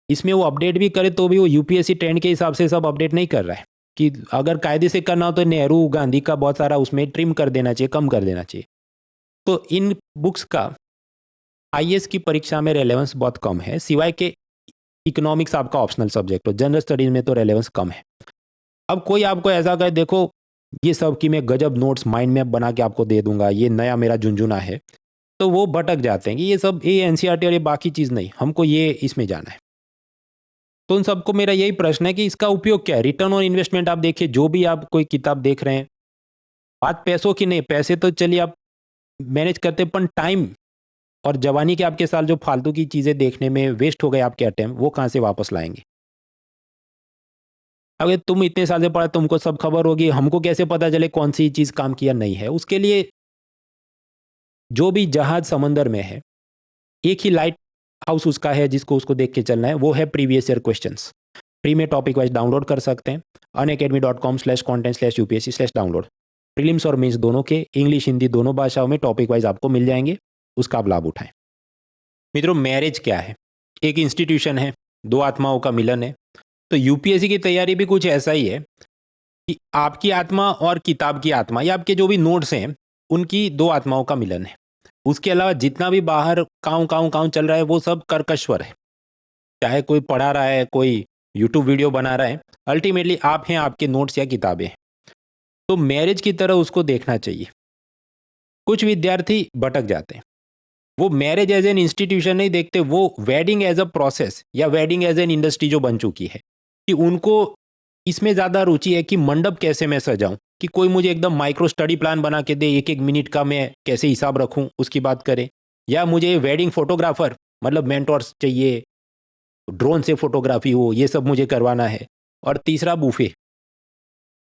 इसमें वो अपडेट भी करे तो भी वो यूपीएससी ट्रेंड के हिसाब से सब अपडेट नहीं कर रहा है कि अगर कायदे से करना हो तो नेहरू गांधी का बहुत सारा उसमें ट्रिम कर देना चाहिए, कम कर देना चाहिए। तो इन बुक्स का आईएएस की परीक्षा में रेलेवेंस बहुत कम है, सिवाय के इकोनॉमिक्स आपका ऑप्शनल सब्जेक्ट हो, जनरल स्टडीज में तो रेलेवेंस कम है। अब कोई आपको ऐसा कहे देखो ये सब कि मैं गजब नोट्स माइंड मैप बना के आपको दे दूंगा, ये नया मेरा झुंझुना है, तो वो भटक जाते हैं कि ये सब ये एनसीईआरटी और ये बाकी चीज़ नहीं, हमको ये इसमें जाना है। तो उन सबको मेरा यही प्रश्न है कि इसका उपयोग क्या है। रिटर्न ऑन इन्वेस्टमेंट आप देखिए, जो भी आप कोई किताब देख रहे हैं, बात पैसों की नहीं, पैसे तो चलिए आप मैनेज करते, पर टाइम और जवानी के आपके साल जो फालतू की चीज़ें देखने में वेस्ट हो गए आपके अटेम्प्ट, वो कहाँ से वापस लाएंगे। अगर तुम इतने साल से पढ़ा, तुमको सब खबर होगी, हमको कैसे पता चले कौन सी चीज़ काम किया नहीं है। उसके लिए जो भी जहाज समंदर में है, एक ही लाइट हाउस उसका है जिसको उसको देख के चलना है, वो है प्रीवियस ईयर क्वेश्चंस। फ्री में टॉपिक वाइज डाउनलोड कर सकते हैं unacademy.com/content/upsc/download। प्रीलिम्स और मेंस दोनों के, इंग्लिश हिंदी दोनों भाषाओं में टॉपिक वाइज आपको मिल जाएंगे, उसका आप लाभ उठाएं। मित्रों, मैरिज क्या है? एक इंस्टीट्यूशन है, दो आत्माओं का मिलन है। तो यूपीएससी की तैयारी भी कुछ ऐसा ही है कि आपकी आत्मा और किताब की आत्मा या आपके जो भी नोट्स हैं उनकी दो आत्माओं का मिलन है। उसके अलावा जितना भी बाहर काउं काउं काउं चल रहा है वो सब कर्कश्वर है। चाहे कोई पढ़ा रहा है, कोई यूट्यूब वीडियो बना रहा है, अल्टीमेटली आप हैं, आपके नोट्स या किताबें। तो मैरिज की तरह उसको देखना चाहिए। कुछ विद्यार्थी भटक जाते हैं, वो मैरिज एज एन इंस्टीट्यूशन नहीं देखते, वो वेडिंग एज अ प्रोसेस या वेडिंग एज एन इंडस्ट्री जो बन चुकी है, कि उनको इसमें ज़्यादा रुचि है कि मंडप कैसे मैं सजाऊं, कि कोई मुझे एकदम माइक्रो स्टडी प्लान बना के दे, एक एक मिनट का मैं कैसे हिसाब रखूं उसकी बात करें, या मुझे वेडिंग फोटोग्राफर मतलब मेंटोर्स चाहिए, ड्रोन से फोटोग्राफी हो, ये सब मुझे करवाना है। और तीसरा बूफे,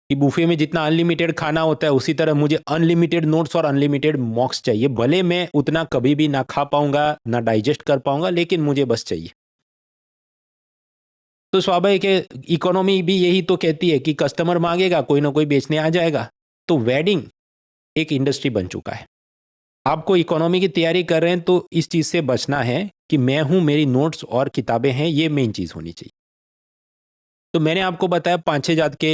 कि बूफे में जितना अनलिमिटेड खाना होता है उसी तरह मुझे अनलिमिटेड नोट्स और अनलिमिटेड मॉक्स चाहिए, भले मैं उतना कभी भी ना खा पाऊंगा ना डाइजेस्ट कर पाऊंगा, लेकिन मुझे बस चाहिए। तो स्वाभाविक है, इकोनॉमी भी यही तो कहती है कि कस्टमर मांगेगा, कोई ना कोई बेचने आ जाएगा। तो वेडिंग एक इंडस्ट्री बन चुका है। आपको इकोनॉमी की तैयारी कर रहे हैं तो इस चीज़ से बचना है कि मैं हूँ, मेरी नोट्स और किताबें हैं, ये मेन चीज़ होनी चाहिए। तो मैंने आपको बताया 5-6 जात के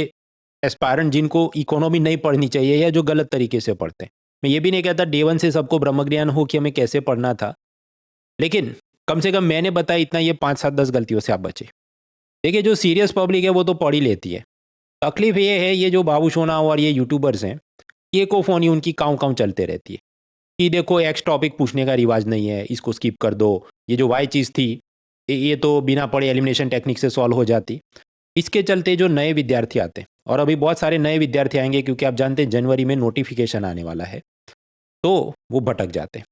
एस्पायरेंट जिनको इकोनॉमी नहीं पढ़नी चाहिए या जो गलत तरीके से पढ़ते हैं। मैं ये भी नहीं कहता डे 1 से सबको ब्रह्मज्ञान हो कि हमें कैसे पढ़ना था। लेकिन कम से कम मैंने बताया इतना, ये 5, 7, 10 गलतियों से आप बचे। देखिए जो सीरियस पब्लिक है वो तो पढ़ ही लेती है। तकलीफ ये है, ये जो बाबू सोना और ये यूट्यूबर्स हैं, ये को फ़ोन ही उनकी काँव-काँव चलते रहती है कि देखो एक्स टॉपिक पूछने का रिवाज नहीं है, इसको स्किप कर दो। ये जो वाई चीज़ थी, ये तो बिना पढ़े एलिमिनेशन टेक्निक से सॉल्व हो जाती। इसके चलते जो नए विद्यार्थी आते हैं, और अभी बहुत सारे नए विद्यार्थी आएंगे क्योंकि आप जानते हैं जनवरी में नोटिफिकेशन आने वाला है, तो वो भटक जाते हैं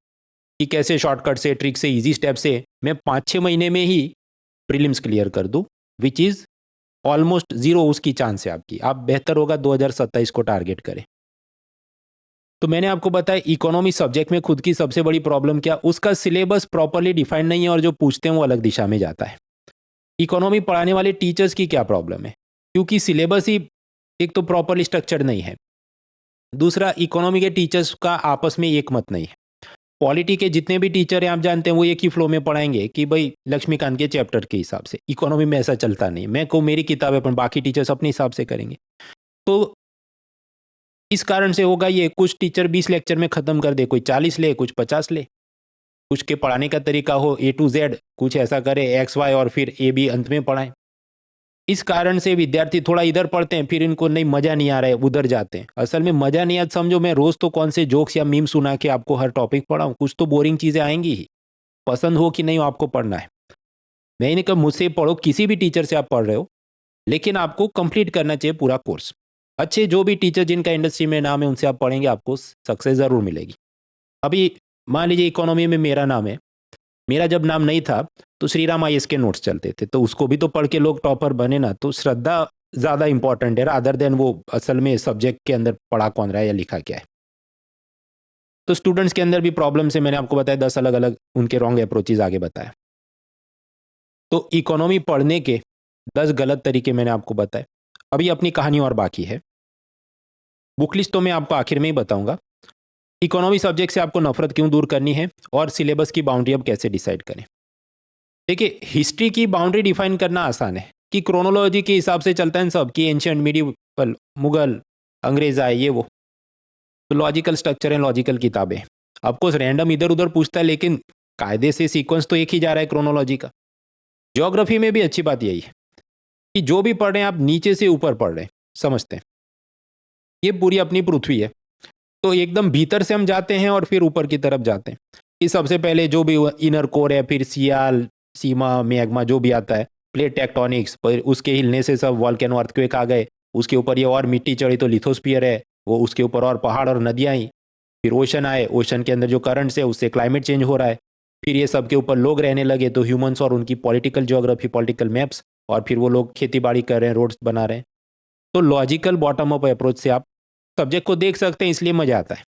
कि कैसे शॉर्टकट से, ट्रिक से, इजी स्टेप से मैं 5-6 महीने में ही प्रीलिम्स क्लियर कर दूं, विच इज़ ऑलमोस्ट ज़ीरो उसकी चांस है आपकी। आप बेहतर होगा 2027 को टारगेट करें। तो मैंने आपको बताया इकोनॉमी सब्जेक्ट में खुद की सबसे बड़ी प्रॉब्लम क्या, उसका सिलेबस प्रॉपरली डिफाइंड नहीं है और जो पूछते हैं वो अलग दिशा में जाता है। इकोनॉमी पढ़ाने वाले टीचर्स की क्या प्रॉब्लम है, क्योंकि सिलेबस ही एक तो प्रॉपरली स्ट्रक्चर्ड नहीं है। दूसरा, इकोनॉमी के टीचर्स का आपस में एक मत नहीं है। पॉलिटी के जितने भी टीचर हैं आप जानते हैं वो एक ही फ्लो में पढ़ाएंगे कि भाई लक्ष्मीकांत के चैप्टर के हिसाब से। इकोनॉमी में ऐसा चलता नहीं। मैं कहूँ मेरी किताब है, पर बाकी टीचर्स अपने हिसाब से करेंगे। तो इस कारण से होगा ये, कुछ टीचर 20 लेक्चर में ख़त्म कर दे, कोई 40 ले, कुछ 50 ले। कुछ के पढ़ाने का तरीका हो A to Z, कुछ ऐसा करे XY और फिर AB अंत में पढ़ाएं। इस कारण से विद्यार्थी थोड़ा इधर पढ़ते हैं, फिर इनको नहीं मज़ा नहीं आ रहा है, उधर जाते हैं। असल में मज़ा नहीं आता, समझो मैं रोज़ तो कौन से जोक्स या मीम सुना के आपको हर टॉपिक पढ़ाऊँ, कुछ तो बोरिंग चीज़ें आएंगी ही। पसंद हो कि नहीं हो, आपको पढ़ना है। मैं नहीं कहा मुझसे पढ़ो, किसी भी टीचर से आप पढ़ रहे हो, लेकिन आपको कंप्लीट करना चाहिए पूरा कोर्स। अच्छे जो भी टीचर जिनका इंडस्ट्री में नाम है उनसे आप पढ़ेंगे, आपको सक्सेस ज़रूर मिलेगी। अभी मान लीजिए इकोनॉमी में मेरा नाम है, मेरा जब नाम नहीं था तो श्रीराम आईएएस के नोट्स चलते थे, तो उसको भी तो पढ़ के लोग टॉपर बने ना। तो श्रद्धा ज़्यादा इंपॉर्टेंट है अदर देन वो असल में सब्जेक्ट के अंदर पढ़ा कौन रहा है या लिखा क्या है। तो स्टूडेंट्स के अंदर भी प्रॉब्लम से मैंने आपको बताया 10 अलग अलग उनके रॉन्ग अप्रोचेज आगे बताया। तो इकोनॉमी पढ़ने के 10 गलत तरीके मैंने आपको बताए। अभी अपनी कहानी और बाकी है। बुक लिस्ट तो मैं आपको आखिर में ही बताऊंगा। इकोनॉमी सब्जेक्ट से आपको नफरत क्यों दूर करनी है और सिलेबस की बाउंड्री अब कैसे डिसाइड करें। देखिए हिस्ट्री की बाउंड्री डिफाइन करना आसान है कि क्रोनोलॉजी के हिसाब से चलता है सब, कि एंशियंट, मिडिवल, मुगल, अंग्रेज आए, ये वो। तो लॉजिकल स्ट्रक्चर है, लॉजिकल किताबें। ऑफकोर्स रैंडम इधर उधर पूछता है, लेकिन कायदे से सीक्वेंस तो एक ही जा रहा है क्रोनोलॉजी का। ज्योग्राफी में भी अच्छी बात यही है कि जो भी पढ़ रहे हैं आप नीचे से ऊपर पढ़ रहे हैं, समझते हैं। ये पूरी अपनी पृथ्वी है, तो एकदम भीतर से हम जाते हैं और फिर ऊपर की तरफ जाते हैं कि सबसे पहले जो भी इनर कोर है, फिर सियाल, सीमा, मैग्मा जो भी आता है, प्लेट टेक्टोनिक्स, पर उसके हिलने से सब वॉल्केनो अर्थक्वेक आ गए। उसके ऊपर ये और मिट्टी चढ़ी तो लिथोस्फीयर है, वो उसके ऊपर और पहाड़ और नदियाँ आई। फिर ओशन आए, ओशन के अंदर जो करंट्स है उससे क्लाइमेट चेंज हो रहा है। फिर ये सब के ऊपर लोग रहने लगे, तो ह्यूमंस और उनकी पॉलिटिकल ज्योग्राफी, पॉलिटिकल मैप्स, और फिर वो लोग खेती बाड़ी कर रहे हैं, रोड्स बना रहे हैं। तो लॉजिकल बॉटम अप अप्रोच से आप सब्जेक्ट को देख सकते हैं, इसलिए मजा आता है।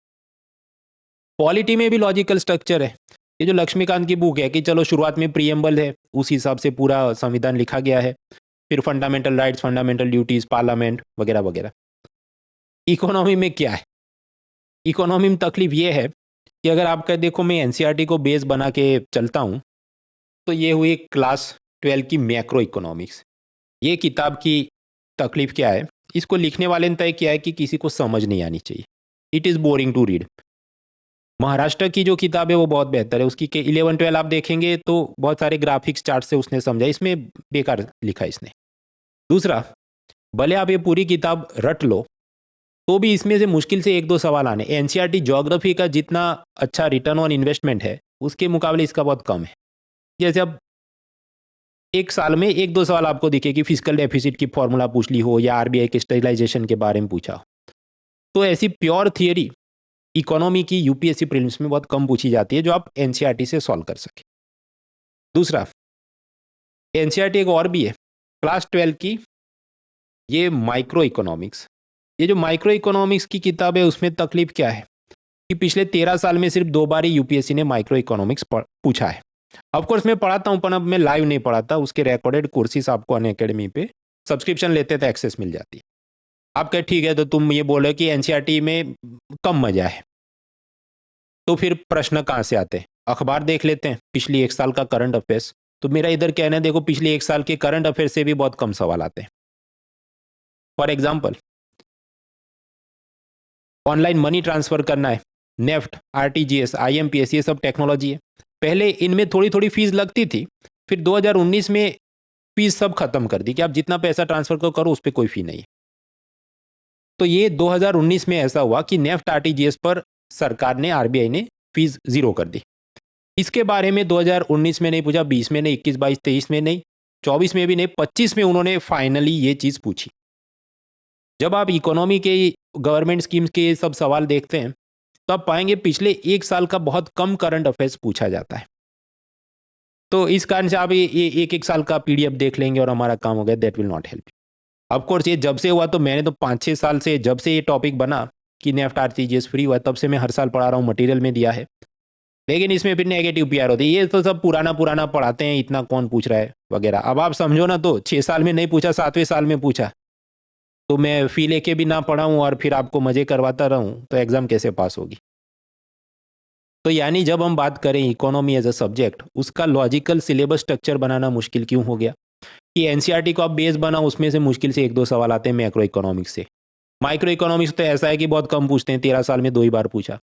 पॉलिटी में भी लॉजिकल स्ट्रक्चर है। ये जो लक्ष्मीकांत की बुक है कि चलो शुरुआत में प्रीएम्बल है, उस हिसाब से पूरा संविधान लिखा गया है, फिर fundamental rights, fundamental duties, parliament वगैरह वगैरह। इकोनॉमी में क्या है, इकोनॉमी में तकलीफ ये है कि अगर आपका देखो मैं एनसीईआरटी को बेस बना के चलता हूँ, तो ये हुई क्लास 12 की मैक्रो इकोनॉमिक्स। ये किताब की तकलीफ क्या है, इसको लिखने वाले ने तय किया है कि किसी को समझ नहीं आनी चाहिए, it is boring to read. Maharashtra की जो किताब है वो बहुत बेहतर है, उसकी के 11-12 आप देखेंगे तो बहुत सारे ग्राफिक्स चार्ट से उसने समझा, इसमें बेकार लिखा इसने। दूसरा, भले आप ये पूरी किताब रट लो तो भी इसमें से मुश्किल से 1-2 सवाल आने। एनसीईआरटी ज्योग्राफी का जितना अच्छा रिटर्न ऑन इन्वेस्टमेंट है उसके मुकाबले इसका बहुत कम है। जैसे अब एक साल में 1-2 सवाल आपको दिखे कि फिजिकल डेफिसिट की फॉर्मूला पूछ ली हो या आरबीआई के स्टेबलाइजेशन के बारे में पूछा हो। तो ऐसी प्योर थियरी इकोनॉमी की यूपीएससी प्रीलिम्स में बहुत कम पूछी जाती है जो आप एनसीईआरटी से सॉल्व कर सके। दूसरा, एनसीईआरटी एक और भी है क्लास 12 की, ये माइक्रो इकोनॉमिक्स। ये जो माइक्रो इकोनॉमिक्स की किताब है उसमें तकलीफ क्या है कि पिछले 13 साल में सिर्फ 2 बार ही यूपीएससी ने माइक्रो इकोनॉमिक्स पूछा है। ऑफकोर्स मैं पढ़ाता हूँ, पर अब मैं लाइव नहीं पढ़ाता, उसके रिकॉर्डेड कोर्सेज आपको अनअकैडमी पे सब्सक्रिप्शन लेते तो एक्सेस मिल जाती है। आप कहे ठीक है, तो तुम ये बोल रहे हो कि एनसीईआरटी में कम मजा है। तो फिर प्रश्न कहाँ से आते हैं? अखबार देख लेते हैं, पिछली 1 साल का करंट अफेयर्स। तो मेरा इधर कहना है, देखो पिछले 1 साल के करंट अफेयर से भी बहुत कम सवाल आते हैं। For example, online money transfer करना है, नेफ्ट, आरटीजीएस, आईएमपीएस, ये सब टेक्नोलॉजी है। पहले इनमें थोड़ी थोड़ी फीस लगती थी, फिर 2019 में फीस सब खत्म कर दी कि आप जितना पैसा ट्रांसफर करो उस पर कोई फी नहीं है। तो ये 2019 में ऐसा हुआ कि नेफ्ट, आरटीजीएस पर सरकार ने, आरबीआई ने फीस जीरो कर दी। इसके बारे में 2019 में नहीं पूछा, 20 में नहीं, 21, 22, 23 में नहीं, 24 में भी नहीं, 25 में उन्होंने फाइनली ये चीज़ पूछी। जब आप इकोनॉमी के, गवर्नमेंट स्कीम्स के सब सवाल देखते हैं तब पाएंगे पिछले 1 साल का बहुत कम करंट अफेयर्स पूछा जाता है। तो इस कारण से आप ये एक एक साल का पीडीएफ देख लेंगे और हमारा काम हो गया, that will not help. Of course ये जब से हुआ, तो मैंने तो 5-6 साल से, जब से ये टॉपिक बना कि नेफ्ट, आरटीजीएस फ्री हुआ, तब से मैं हर साल पढ़ा रहा हूँ, मटेरियल में दिया है। लेकिन इसमें फिर नेगेटिव पीआर होती है, ये तो सब पुराना पुराना पढ़ाते हैं, इतना कौन पूछ रहा है वगैरह। अब आप समझो ना, तो 6 साल में नहीं पूछा, 7वें साल में पूछा, तो मैं फी लेके भी ना पढ़ा हूँ और फिर आपको मजे करवाता रहूँ, तो एग्जाम कैसे पास होगी? तो यानी जब हम बात करें इकोनॉमी एज अ सब्जेक्ट, उसका लॉजिकल सिलेबस स्ट्रक्चर बनाना मुश्किल क्यों हो गया? कि एनसीईआरटी को आप बेस बनाओ, उसमें से मुश्किल से 1-2 सवाल आते हैं मैक्रो इकोनॉमिक्स से। माइक्रो इकोनॉमिक्स तो ऐसा है कि बहुत कम पूछते हैं, 13 साल में 2 ही बार पूछा।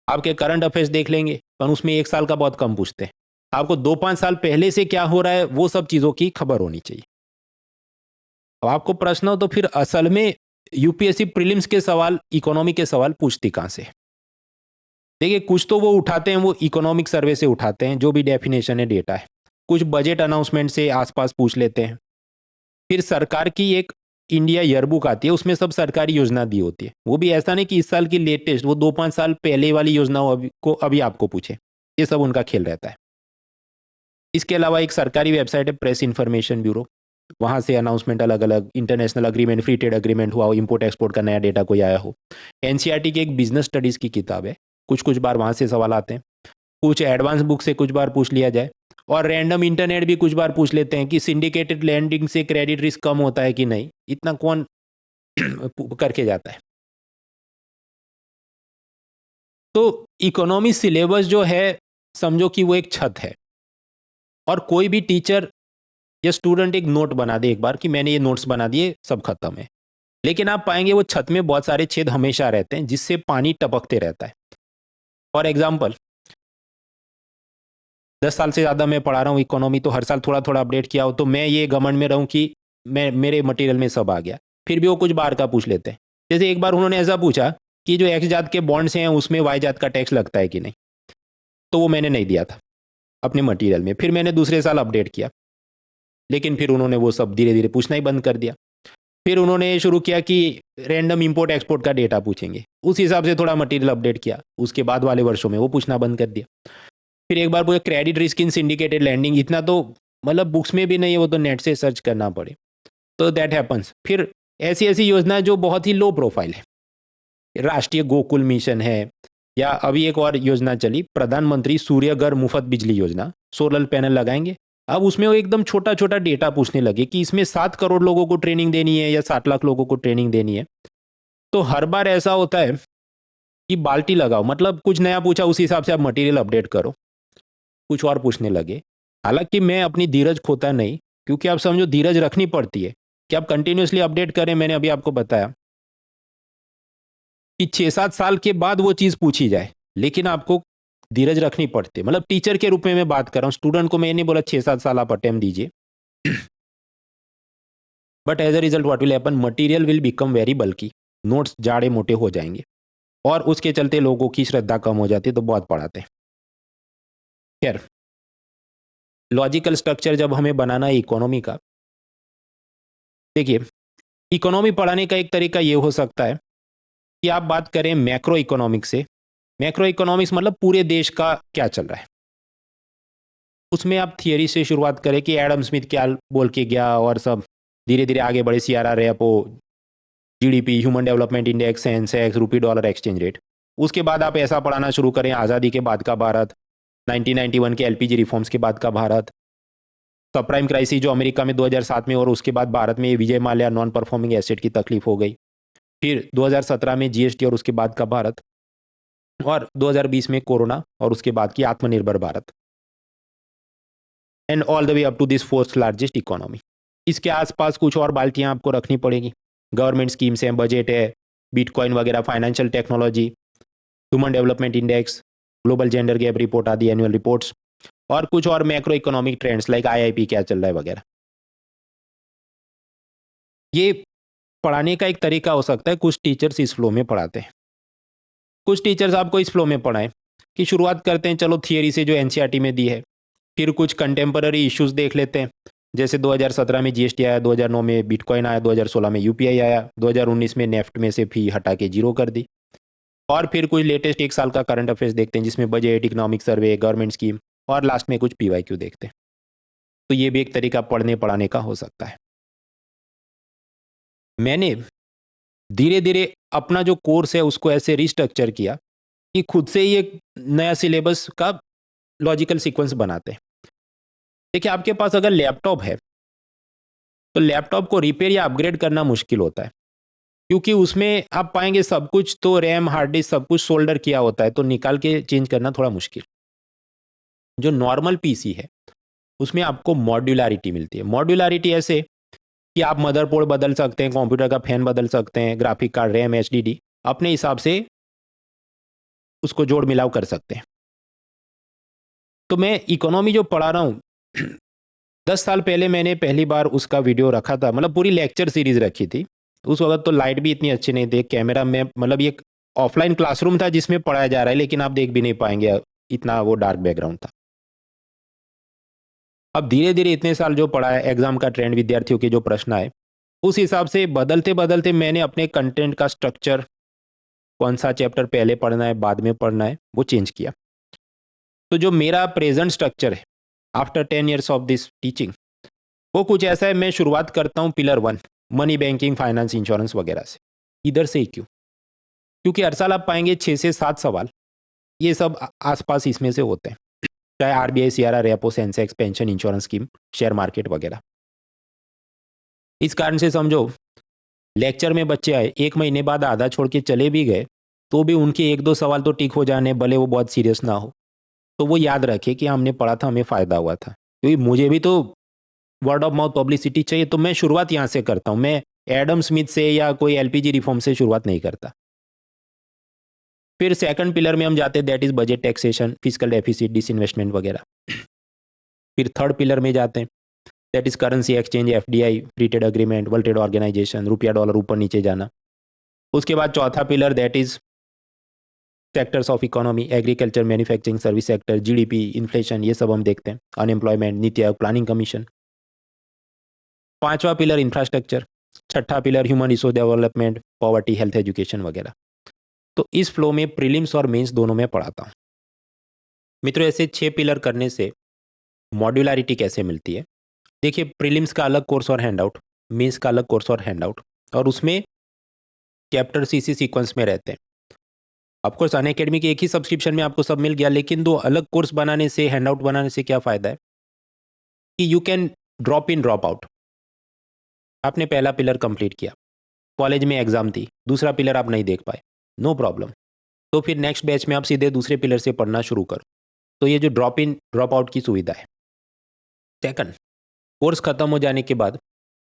आपके करंट अफेयर्स देख लेंगे, पर उसमें 1 साल का बहुत कम पूछते हैं। आपको 2-5 साल पहले से क्या हो रहा है, वो सब चीज़ों की खबर होनी चाहिए। अब आपको प्रश्न हो तो फिर असल में यूपीएससी प्रीलिम्स के सवाल, इकोनॉमी के सवाल पूछती कहाँ से? देखिए, कुछ तो वो उठाते हैं, वो इकोनॉमिक सर्वे से उठाते हैं, जो भी डेफिनेशन है, डेटा है। कुछ बजट अनाउंसमेंट से आसपास पूछ लेते हैं। फिर सरकार की एक इंडिया ईयरबुक आती है, उसमें सब सरकारी योजना दी होती है। वो भी ऐसा नहीं कि इस साल की लेटेस्ट, वो 2-5 साल पहले वाली योजनाओं को अभी आपको पूछे। ये सब उनका खेल रहता है। इसके अलावा एक सरकारी वेबसाइट है, प्रेस इन्फॉर्मेशन ब्यूरो। वहाँ से अनाउंसमेंट अलग अलग, international agreement, free trade agreement हुआ हो, इम्पोर्ट एक्सपोर्ट का नया डेटा कोई आया हो। एनसीईआरटी की एक बिजनेस स्टडीज़ की किताब है, कुछ कुछ बार वहाँ से सवाल आते हैं। कुछ एडवांस बुक से कुछ बार पूछ लिया जाए, और रैंडम इंटरनेट भी कुछ बार पूछ लेते हैं कि सिंडिकेटेड लैंडिंग से क्रेडिट रिस्क कम होता है कि नहीं। इतना कौन करके जाता है? तो इकोनॉमी सिलेबस जो है, समझो कि वो एक छत है, और कोई भी टीचर या स्टूडेंट एक नोट बना दे एक बार कि मैंने ये नोट्स बना दिए, सब खत्म है। लेकिन आप पाएंगे वो छत में बहुत सारे छेद हमेशा रहते हैं, जिससे पानी टपकते रहता है। फॉर एग्जाम्पल, 10 साल से ज़्यादा मैं पढ़ा रहा हूँ इकोनॉमी, तो हर साल थोड़ा थोड़ा अपडेट किया हो, तो मैं ये घमंड में रहूँ कि मैं, मेरे मटेरियल में सब आ गया। फिर भी वो कुछ बाहर का पूछ लेते हैं। जैसे एक बार उन्होंने ऐसा पूछा कि जो एक्स जात के बॉन्ड्स हैं उसमें वाई जात का टैक्स लगता है कि नहीं, तो वो मैंने नहीं दिया था अपने मटेरियल में। फिर मैंने दूसरे साल अपडेट किया, लेकिन फिर उन्होंने वो सब धीरे धीरे पूछना ही बंद कर दिया। फिर उन्होंने शुरू किया कि रैंडम इंपोर्ट एक्सपोर्ट का डेटा पूछेंगे, उस हिसाब से थोड़ा मटेरियल अपडेट किया। उसके बाद वाले वर्षों में वो पूछना बंद कर दिया। फिर एक बार पूछा credit risk in syndicated lending, इतना तो मतलब बुक्स में भी नहीं है, वो तो नेट से सर्च करना पड़े, तो दैट हैपन्स। फिर ऐसी ऐसी योजना जो बहुत ही लो प्रोफाइल है, राष्ट्रीय गोकुल मिशन है, या अभी एक और योजना चली, प्रधानमंत्री सूर्यघर मुफ्त बिजली योजना, सोलर पैनल लगाएंगे। अब उसमें वो एकदम छोटा छोटा डेटा पूछने लगे कि इसमें 7 करोड़ लोगों को ट्रेनिंग देनी है या 7 लाख लोगों को ट्रेनिंग देनी है। तो हर बार ऐसा होता है कि बाल्टी लगाओ, मतलब कुछ नया पूछा उसी हिसाब से आप मटेरियल अपडेट करो, कुछ और पूछने लगे। हालांकि मैं अपनी धीरज खोता नहीं, क्योंकि आप समझो धीरज रखनी पड़ती है कि आप कंटिन्यूसली अपडेट करें। मैंने अभी आपको बताया कि 6-7 साल के बाद वो चीज़ पूछी जाए, लेकिन आपको धीरज रखनी पड़ती है। मतलब टीचर के रूप में मैं बात कर रहा हूँ, स्टूडेंट को मैं नहीं बोला 6-7 साल आप अटेम्प्ट दीजिए। But as a result what will happen, material will become very bulky, notes जाड़े मोटे हो जाएंगे, और उसके चलते लोगों की श्रद्धा कम हो जाती है, तो बहुत पढ़ाते हैं। खैर, लॉजिकल स्ट्रक्चर जब हमें बनाना है इकोनॉमी का, देखिए इकोनॉमी पढ़ाने का एक तरीका ये हो सकता है कि आप बात करें मैक्रो इकोनॉमिक्स से। मैक्रो इकोनॉमिक्स मतलब पूरे देश का क्या चल रहा है, उसमें आप थियरी से शुरुआत करें कि एडम स्मिथ क्या बोल के गया, और सब धीरे धीरे आगे बढ़े, CRR, repo, GDP, human development index, Sensex, rupee dollar exchange rate. उसके बाद आप ऐसा पढ़ाना शुरू करें, आज़ादी के बाद का भारत, 1991 के LPG रिफॉर्म्स के बाद का भारत, सब प्राइम क्राइसिस जो अमेरिका में 2007 में, और उसके बाद भारत में Vijay Mallya non performing asset की तकलीफ हो गई। फिर 2017 में GST और उसके बाद का भारत। और 2020 में कोरोना और उसके बाद की Atmanirbhar Bharat and all the way up to this fourth largest economy. इसके आसपास कुछ और बाल्टियां आपको रखनी पड़ेगी। गवर्नमेंट स्कीम्स हैं, बजट है, बिटकॉइन वगैरह, financial technology, human development index, global gender gap report आदि एनुअल रिपोर्ट्स, और कुछ और macro economic trends like IIP क्या चल रहा है वगैरह। ये पढ़ाने का एक तरीका हो सकता है, कुछ टीचर्स इस फ्लो में पढ़ाते हैं, कुछ टीचर्स आपको इस फ्लो में पढ़ाएं कि शुरुआत करते हैं चलो थियरी से जो एनसीईआरटी में दी है, फिर कुछ कंटेम्पररी इश्यूज देख लेते हैं, जैसे 2017 में जीएसटी आया, 2009 में बिटकॉइन आया, 2016 में यूपीआई आया, 2019 में नेफ्ट में से फी हटा के जीरो कर दी, और फिर कुछ लेटेस्ट एक साल का करंट अफेयर्स देखते हैं जिसमें budget, economic survey, government scheme, और लास्ट में कुछ पीवाईक्यू देखते हैं। तो ये भी एक तरीका पढ़ने पढ़ाने का हो सकता है। मैंने धीरे धीरे अपना जो कोर्स है उसको ऐसे रिस्ट्रक्चर किया कि खुद से ही एक नया सिलेबस का लॉजिकल सीक्वेंस बनाते हैं। देखिए, आपके पास अगर लैपटॉप है तो लैपटॉप को रिपेयर या अपग्रेड करना मुश्किल होता है, क्योंकि उसमें आप पाएंगे सब कुछ तो रैम, हार्ड डिस्क सब कुछ सोल्डर किया होता है, तो निकाल के चेंज करना थोड़ा मुश्किल। जो नॉर्मल पीसी है उसमें आपको मॉड्यूलरिटी मिलती है। मॉड्यूलरिटी ऐसे कि आप मदरबोर्ड बदल सकते हैं, कंप्यूटर का फैन बदल सकते हैं, ग्राफिक कार्ड, रैम, एचडीडी अपने हिसाब से उसको जोड़ मिलाव कर सकते हैं। तो मैं इकोनॉमी जो पढ़ा रहा हूँ 10 साल पहले मैंने पहली बार उसका वीडियो रखा था, मतलब पूरी लेक्चर सीरीज रखी थी। उस वक्त तो लाइट भी इतनी अच्छी नहीं थी, कैमरा में, मतलब ये ऑफलाइन क्लासरूम था जिसमें पढ़ाया जा रहा है, लेकिन आप देख भी नहीं पाएंगे, इतना वो डार्क बैकग्राउंड था। अब धीरे धीरे इतने साल जो पढ़ा है, एग्जाम का ट्रेंड, विद्यार्थियों के जो प्रश्न आए, उस हिसाब से बदलते बदलते मैंने अपने कंटेंट का स्ट्रक्चर, कौन सा चैप्टर पहले पढ़ना है बाद में पढ़ना है, वो चेंज किया। तो जो मेरा प्रेजेंट स्ट्रक्चर है after 10 years of this teaching, वो कुछ ऐसा है। मैं शुरुआत करता हूँ pillar 1, money, banking, finance, insurance वगैरह से। इधर से ही क्यों? क्योंकि हर साल आप पाएंगे 6 से 7 सवाल ये सब आसपास इसमें से होते हैं, चाहे RBI, CRR, repo, Sensex, pension, insurance scheme, share market वगैरह। इस कारण से समझो, लेक्चर में बच्चे आए, 1 महीने बाद आधा छोड़ के चले भी गए, तो भी उनके 1-2 सवाल तो टिक हो जाने, भले वो बहुत सीरियस ना हो, तो वो याद रखे कि हमने पढ़ा था, हमें फ़ायदा हुआ था। क्योंकि मुझे भी तो वर्ड ऑफ माउथ पब्लिसिटी चाहिए, तो मैं शुरुआत यहाँ से करता हूँ। मैं एडम स्मिथ से या कोई एलपीजी रिफॉर्म से शुरुआत नहीं करता। फिर सेकंड पिलर में हम जाते हैं, that is budget, taxation, physical deficit, disinvestment वगैरह। फिर थर्ड पिलर में जाते हैं, that is currency exchange, FDI, free trade agreement, world trade organisation, रुपया डॉलर ऊपर नीचे जाना। उसके बाद चौथा pillar, that is sectors of economy, agriculture, manufacturing, service sector, GDP, inflation, ये सब हम देखते हैं, unemployment, NITI Aayog, planning commission. पांचवा पिलर इंफ्रास्ट्रक्चर, छठा pillar human resource development, poverty, health, education वगैरह। तो इस फ्लो में प्रीलिम्स और मेंस दोनों में पढ़ाता हूँ। मित्रों, ऐसे 6 पिलर करने से मॉड्यूलरिटी कैसे मिलती है? देखिए, प्रीलिम्स का अलग कोर्स और हैंडआउट, मेंस का अलग कोर्स और हैंडआउट, और उसमें चैप्टर इसी सीक्वेंस में रहते हैं। ऑफकोर्स अनअकैडमी के एक ही सब्सक्रिप्शन में आपको सब मिल गया, लेकिन 2 अलग कोर्स बनाने से, हैंडआउट बनाने से क्या फ़ायदा है कि you can drop in drop out. आपने पहला पिलर कंप्लीट किया, कॉलेज में एग्जाम थी, दूसरा पिलर आप नहीं देख पाए, नो प्रॉब्लम, तो फिर नेक्स्ट बैच में आप सीधे दूसरे पिलर से पढ़ना शुरू करो। तो ये जो ड्रॉप इन ड्रॉप आउट की सुविधा है। सेकंड, कोर्स ख़त्म हो जाने के बाद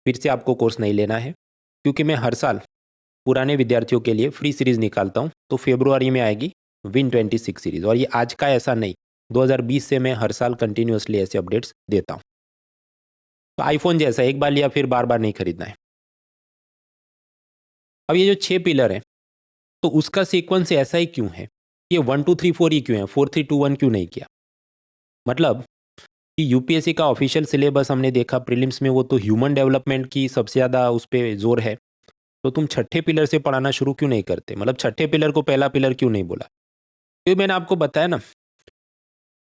फिर से आपको कोर्स नहीं लेना है, क्योंकि मैं हर साल पुराने विद्यार्थियों के लिए फ्री सीरीज़ निकालता हूँ। तो फेब्रुआरी में आएगी विन 26 सीरीज़, और ये आज का ऐसा नहीं, 2020 से मैं हर साल कंटिन्यूसली ऐसे अपडेट्स देता हूँ। तो आईफोन जैसा, एक बार लिया फिर बार बार नहीं खरीदना है। अब ये जो 6 पिलर है, तो उसका सीक्वेंस ऐसा ही क्यों है? ये 1 2 3 4 ही क्यों है, 4 3 2 1 क्यों नहीं किया? मतलब कि यूपीएससी का ऑफिशियल सिलेबस हमने देखा प्रीलिम्स में, वो तो ह्यूमन डेवलपमेंट की सबसे ज़्यादा उस पर जोर है। तो तुम छठे पिलर से पढ़ाना शुरू क्यों नहीं करते? मतलब छठे पिलर को पहला पिलर क्यों नहीं बोला? क्योंकि मैंने आपको बताया ना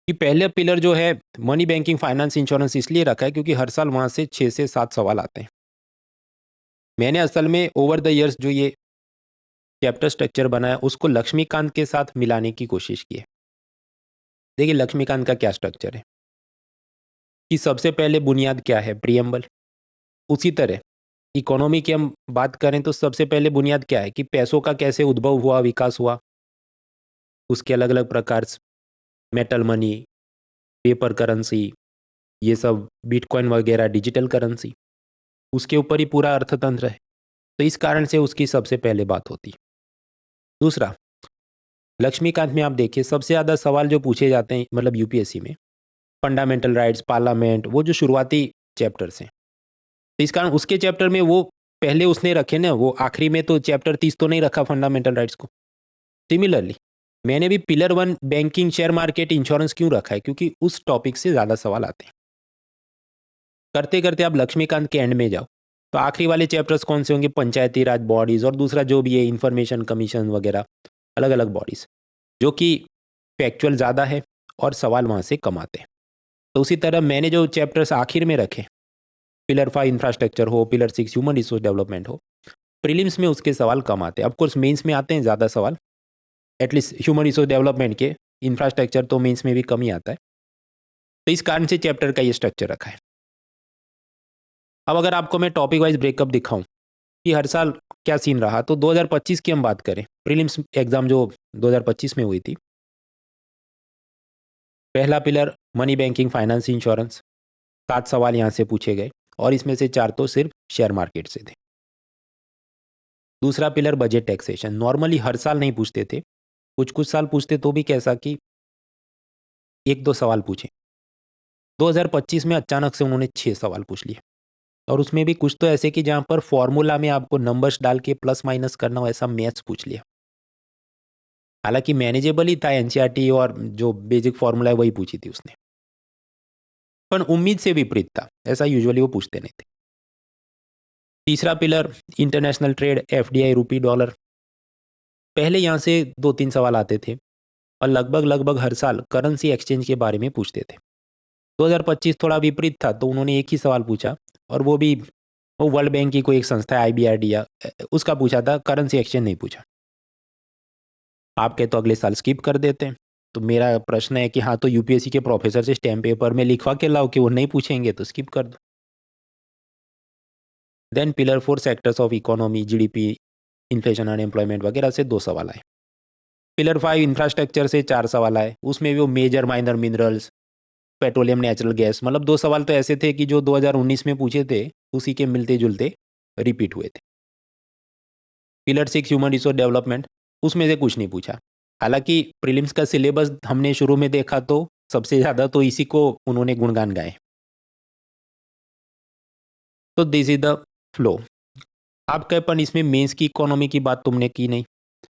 कि पहले पिलर जो है मनी, बैंकिंग, फाइनेंस, इंश्योरेंस इसलिए रखा है क्योंकि हर साल वहाँ से 6 से 7 सवाल आते हैं। मैंने असल में ओवर द ईयर्स जो ये चैप्टर स्ट्रक्चर बनाया उसको लक्ष्मीकांत के साथ मिलाने की कोशिश की है। देखिए, लक्ष्मीकांत का क्या स्ट्रक्चर है कि सबसे पहले बुनियाद क्या है, प्रियम्बल। उसी तरह इकोनॉमी की हम बात करें तो सबसे पहले बुनियाद क्या है कि पैसों का कैसे उद्भव हुआ, विकास हुआ, उसके अलग अलग प्रकार, मेटल मनी, पेपर करेंसी, ये सब बिटकॉइन वगैरह डिजिटल करेंसी, उसके ऊपर ही पूरा अर्थतंत्र है। तो इस कारण से उसकी सबसे पहले बात होती है। दूसरा, लक्ष्मीकांत में आप देखिए सबसे ज़्यादा सवाल जो पूछे जाते हैं मतलब यूपीएससी में, फंडामेंटल राइट्स, पार्लियामेंट, वो जो शुरुआती चैप्टर्स हैं, तो इस कारण उसके चैप्टर में वो पहले उसने रखे ना, वो आखिरी में तो चैप्टर 30 तो नहीं रखा फंडामेंटल राइट्स को। सिमिलरली मैंने भी pillar 1 banking, share market, insurance क्यों रखा है, क्योंकि उस टॉपिक से ज़्यादा सवाल आते हैं। करते करते आप लक्ष्मीकांत के एंड में जाओ तो आखिरी वाले चैप्टर्स कौन से होंगे, पंचायती राज बॉडीज़ और दूसरा जो भी है इंफॉर्मेशन कमीशन वगैरह, अलग अलग बॉडीज़, जो कि फैक्चुअल ज़्यादा है और सवाल वहाँ से कम आते हैं। तो उसी तरह मैंने जो चैप्टर्स आखिर में रखे, पिलर 5 इंफ्रास्ट्रक्चर हो, पिलर 6 ह्यूमन रिसोर्स डेवलपमेंट हो, प्रीलिम्स में उसके सवाल कम आते हैं। ऑफकोर्स मेंस में आते हैं ज़्यादा सवाल, एटलीस्ट ह्यूमन रिसोर्स डेवलपमेंट के, इंफ्रास्ट्रक्चर तो मेंस में भी कम ही आता है। तो इस कारण से चैप्टर का ये स्ट्रक्चर रखा है। अब अगर आपको मैं टॉपिक वाइज ब्रेकअप दिखाऊं कि हर साल क्या सीन रहा, तो 2025 की हम बात करें, प्रीलिम्स एग्जाम जो 2025 में हुई थी, पहला pillar money banking, finance, insurance, 7 सवाल यहाँ से पूछे गए और इसमें से 4 तो सिर्फ शेयर मार्केट से थे। दूसरा पिलर बजट टैक्सेशन, नॉर्मली हर साल नहीं पूछते थे, कुछ कुछ साल पूछते तो भी कैसा कि 1-2 सवाल पूछे। 2025 में अचानक से उन्होंने 6 सवाल पूछ लिए और उसमें भी कुछ तो ऐसे कि जहाँ पर फॉर्मूला में आपको नंबर्स डाल के प्लस माइनस करना हो, ऐसा मैथ्स पूछ लिया। हालांकि मैनेजेबल ही था, एनसीईआरटी और जो बेसिक फॉर्मूला है वही पूछी थी उसने, पर उम्मीद से विपरीत था, ऐसा यूजुअली वो पूछते नहीं थे। तीसरा पिलर इंटरनेशनल ट्रेड, एफडीआई, रूपी, डॉलर, पहले यहाँ से 2-3 सवाल आते थे और लगभग लगभग हर साल करेंसी एक्सचेंज के बारे में पूछते थे। 2025 थोड़ा विपरीत था, तो उन्होंने एक ही सवाल पूछा और वो भी वो वर्ल्ड बैंक की कोई एक संस्था है आईबीआरडी या उसका पूछा था, करेंसी एक्सचेंज नहीं पूछा। आपके तो अगले साल स्किप कर देते हैं। तो मेरा प्रश्न है कि हाँ, तो यूपीएससी के प्रोफेसर से स्टैम्प पेपर में लिखवा के लाओ कि वो नहीं पूछेंगे तो स्किप कर दो। Then pillar 4 sectors of economy, GDP, inflation, unemployment वगैरह से 2 सवाल आए। पिलर 5 इंफ्रास्ट्रक्चर से 4 सवाल आए, उसमें भी वो major minor minerals, petroleum, natural gas, मतलब 2 सवाल तो ऐसे थे कि जो 2019 में पूछे थे उसी के मिलते जुलते रिपीट हुए थे। पिलर 6 ह्यूमन रिसोर्स डेवलपमेंट, उसमें से कुछ नहीं पूछा। हालांकि प्रीलिम्स का सिलेबस हमने शुरू में देखा तो सबसे ज़्यादा तो इसी को उन्होंने गुणगान गाए। तो दिस इज द फ्लो। आप कहे पर इसमें मेंस की इकोनॉमी की बात तुमने की नहीं।